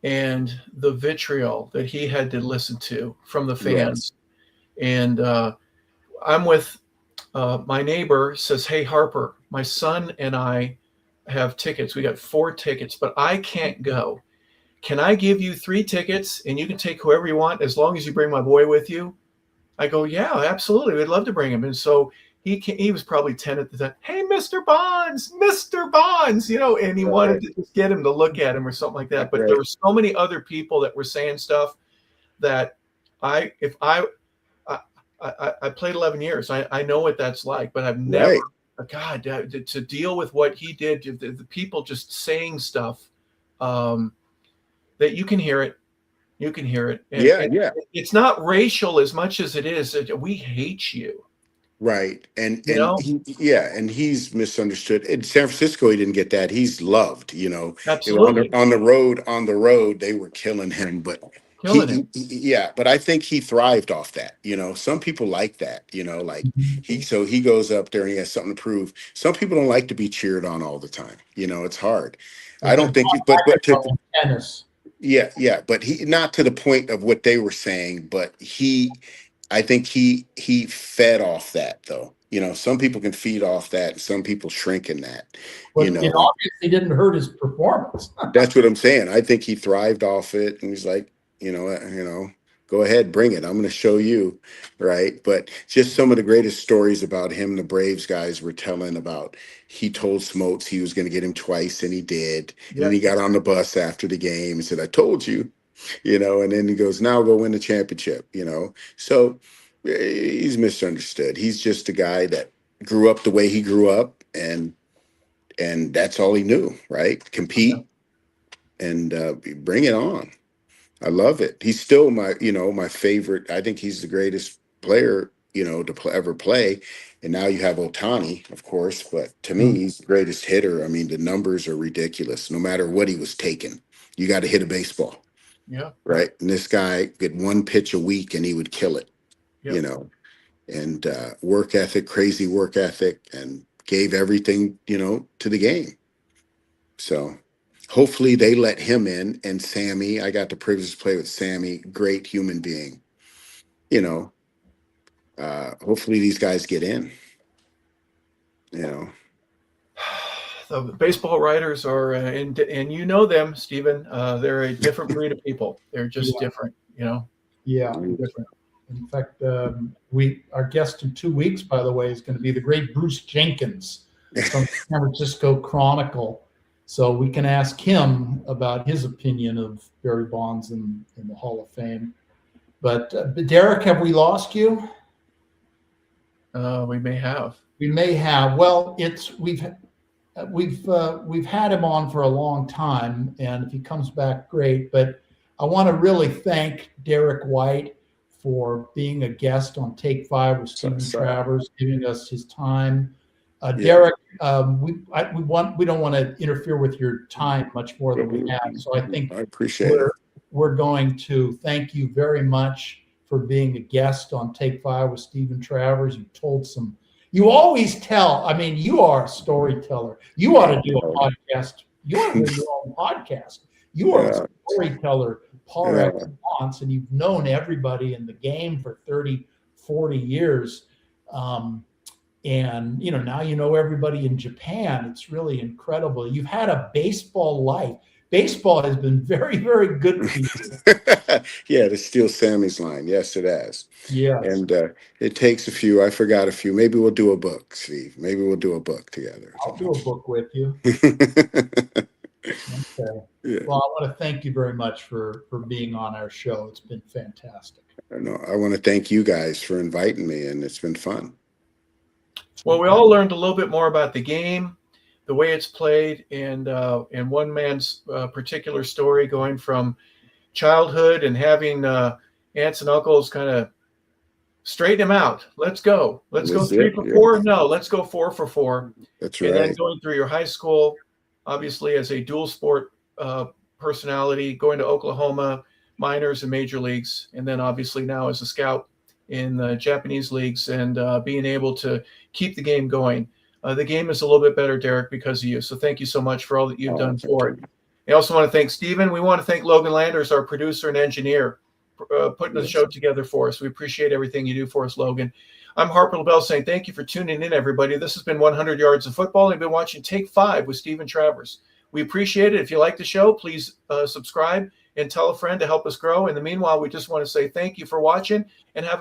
and the vitriol that he had to listen to from the fans. Yes. And I'm with my neighbor says, "Hey Harper, my son and I have tickets. We got 4 tickets, but I can't go. Can I give you 3 tickets and you can take whoever you want as long as you bring my boy with you?" I go, "Yeah, absolutely. We'd love to bring him." And so he was probably 10 at the time. "Hey, Mr. Bonds, and he wanted to just get him to look at him or something like that. But there were so many other people that were saying stuff that I played 11 years. I know what that's like, but I've never, God, to deal with what he did, the people just saying stuff that you can hear it. You can hear it. And it's not racial as much as it is. We hate you. Right. And he's misunderstood. In San Francisco, he didn't get that. He's loved, Absolutely. On the road, they were killing him, but but I think he thrived off that. Some people like that, he goes up there and he has something to prove. Some people don't like to be cheered on all the time. It's hard. I don't think, but tennis. Yeah, but he not to the point of what they were saying, but I think he fed off that though. Some people can feed off that, and some people shrink in that. But it obviously didn't hurt his performance. That's what I'm saying. I think he thrived off it, and he's like, go Go ahead, bring it. I'm going to show you, right? But just some of the greatest stories about him, the Braves guys were telling about. He told Smokes he was going to get him twice, and he did. And then Yep. he got on the bus after the game and said, "I told you," and then he goes, "Now go win the championship," So he's misunderstood. He's just a guy that grew up the way he grew up, and that's all he knew, right? Compete and bring it on. I love it. He's still my favorite. I think he's the greatest player, to ever play. And now you have Ohtani, of course, but to me, he's the greatest hitter. I mean, the numbers are ridiculous. No matter what he was taking, you got to hit a baseball. Yeah. Right. And this guy get one pitch a week and he would kill it, Yep. and work ethic, crazy work ethic, and gave everything, to the game. So hopefully they let him in. And Sammy, I got the privilege to play with Sammy, great human being. Hopefully these guys get in. The baseball writers are, and you know them, Steven. They're a different breed of people. They're just different, Yeah. different. In fact, our guest in 2 weeks, by the way, is going to be the great Bruce Jenkins from San Francisco Chronicle. So we can ask him about his opinion of Barry Bonds in the Hall of Fame. But Derrick, have we lost you? We may have. We may have. Well, we've had him on for a long time, and if he comes back, great. But I want to really thank Derrick White for being a guest on Take 5 with Steven Travers, giving us his time. Derrick, we don't want to interfere with your time much more than we have. So I think I appreciate it. We're going to thank you very much for being a guest on Take 5 with Steven Travers. You always tell. I mean, you are a storyteller. You ought to do a podcast. You ought to do your own podcast. You are a storyteller par excellence, and you've known everybody in the game for 30, 40 years. And now you know everybody in Japan. It's really incredible. You've had a baseball life. Baseball has been very, very good for you. Yeah, to steal Sammy's line. Yes, it has. Yeah. And it takes a few. I forgot a few. Maybe we'll do a book, Steve. Maybe we'll do a book together. I'll do a book with you. Okay. Yeah. Well, I want to thank you very much for being on our show. It's been fantastic. I want to thank you guys for inviting me, and it's been fun. Well, we all learned a little bit more about the game, the way it's played, and one man's particular story, going from childhood and having aunts and uncles kind of straighten him out. Let's go 3 for 4. No, let's go 4 for 4. That's right. And then going through your high school, obviously as a dual sport personality, going to Oklahoma minors and major leagues, and then obviously now as a scout in the Japanese leagues, and being able to keep the game going. The game is a little bit better, Derrick, because of you. So thank you so much for all that you've done for it. I also want to thank Steven. We want to thank Logan Landers, our producer and engineer, putting the show together for us. We appreciate everything you do for us, Logan. I'm Harper LeBel saying thank you for tuning in, everybody. This has been 100 Yards of Football. You've been watching Take 5 with Steven Travers. We appreciate it. If you like the show, please subscribe and tell a friend to help us grow. In the meanwhile, we just want to say thank you for watching, and have a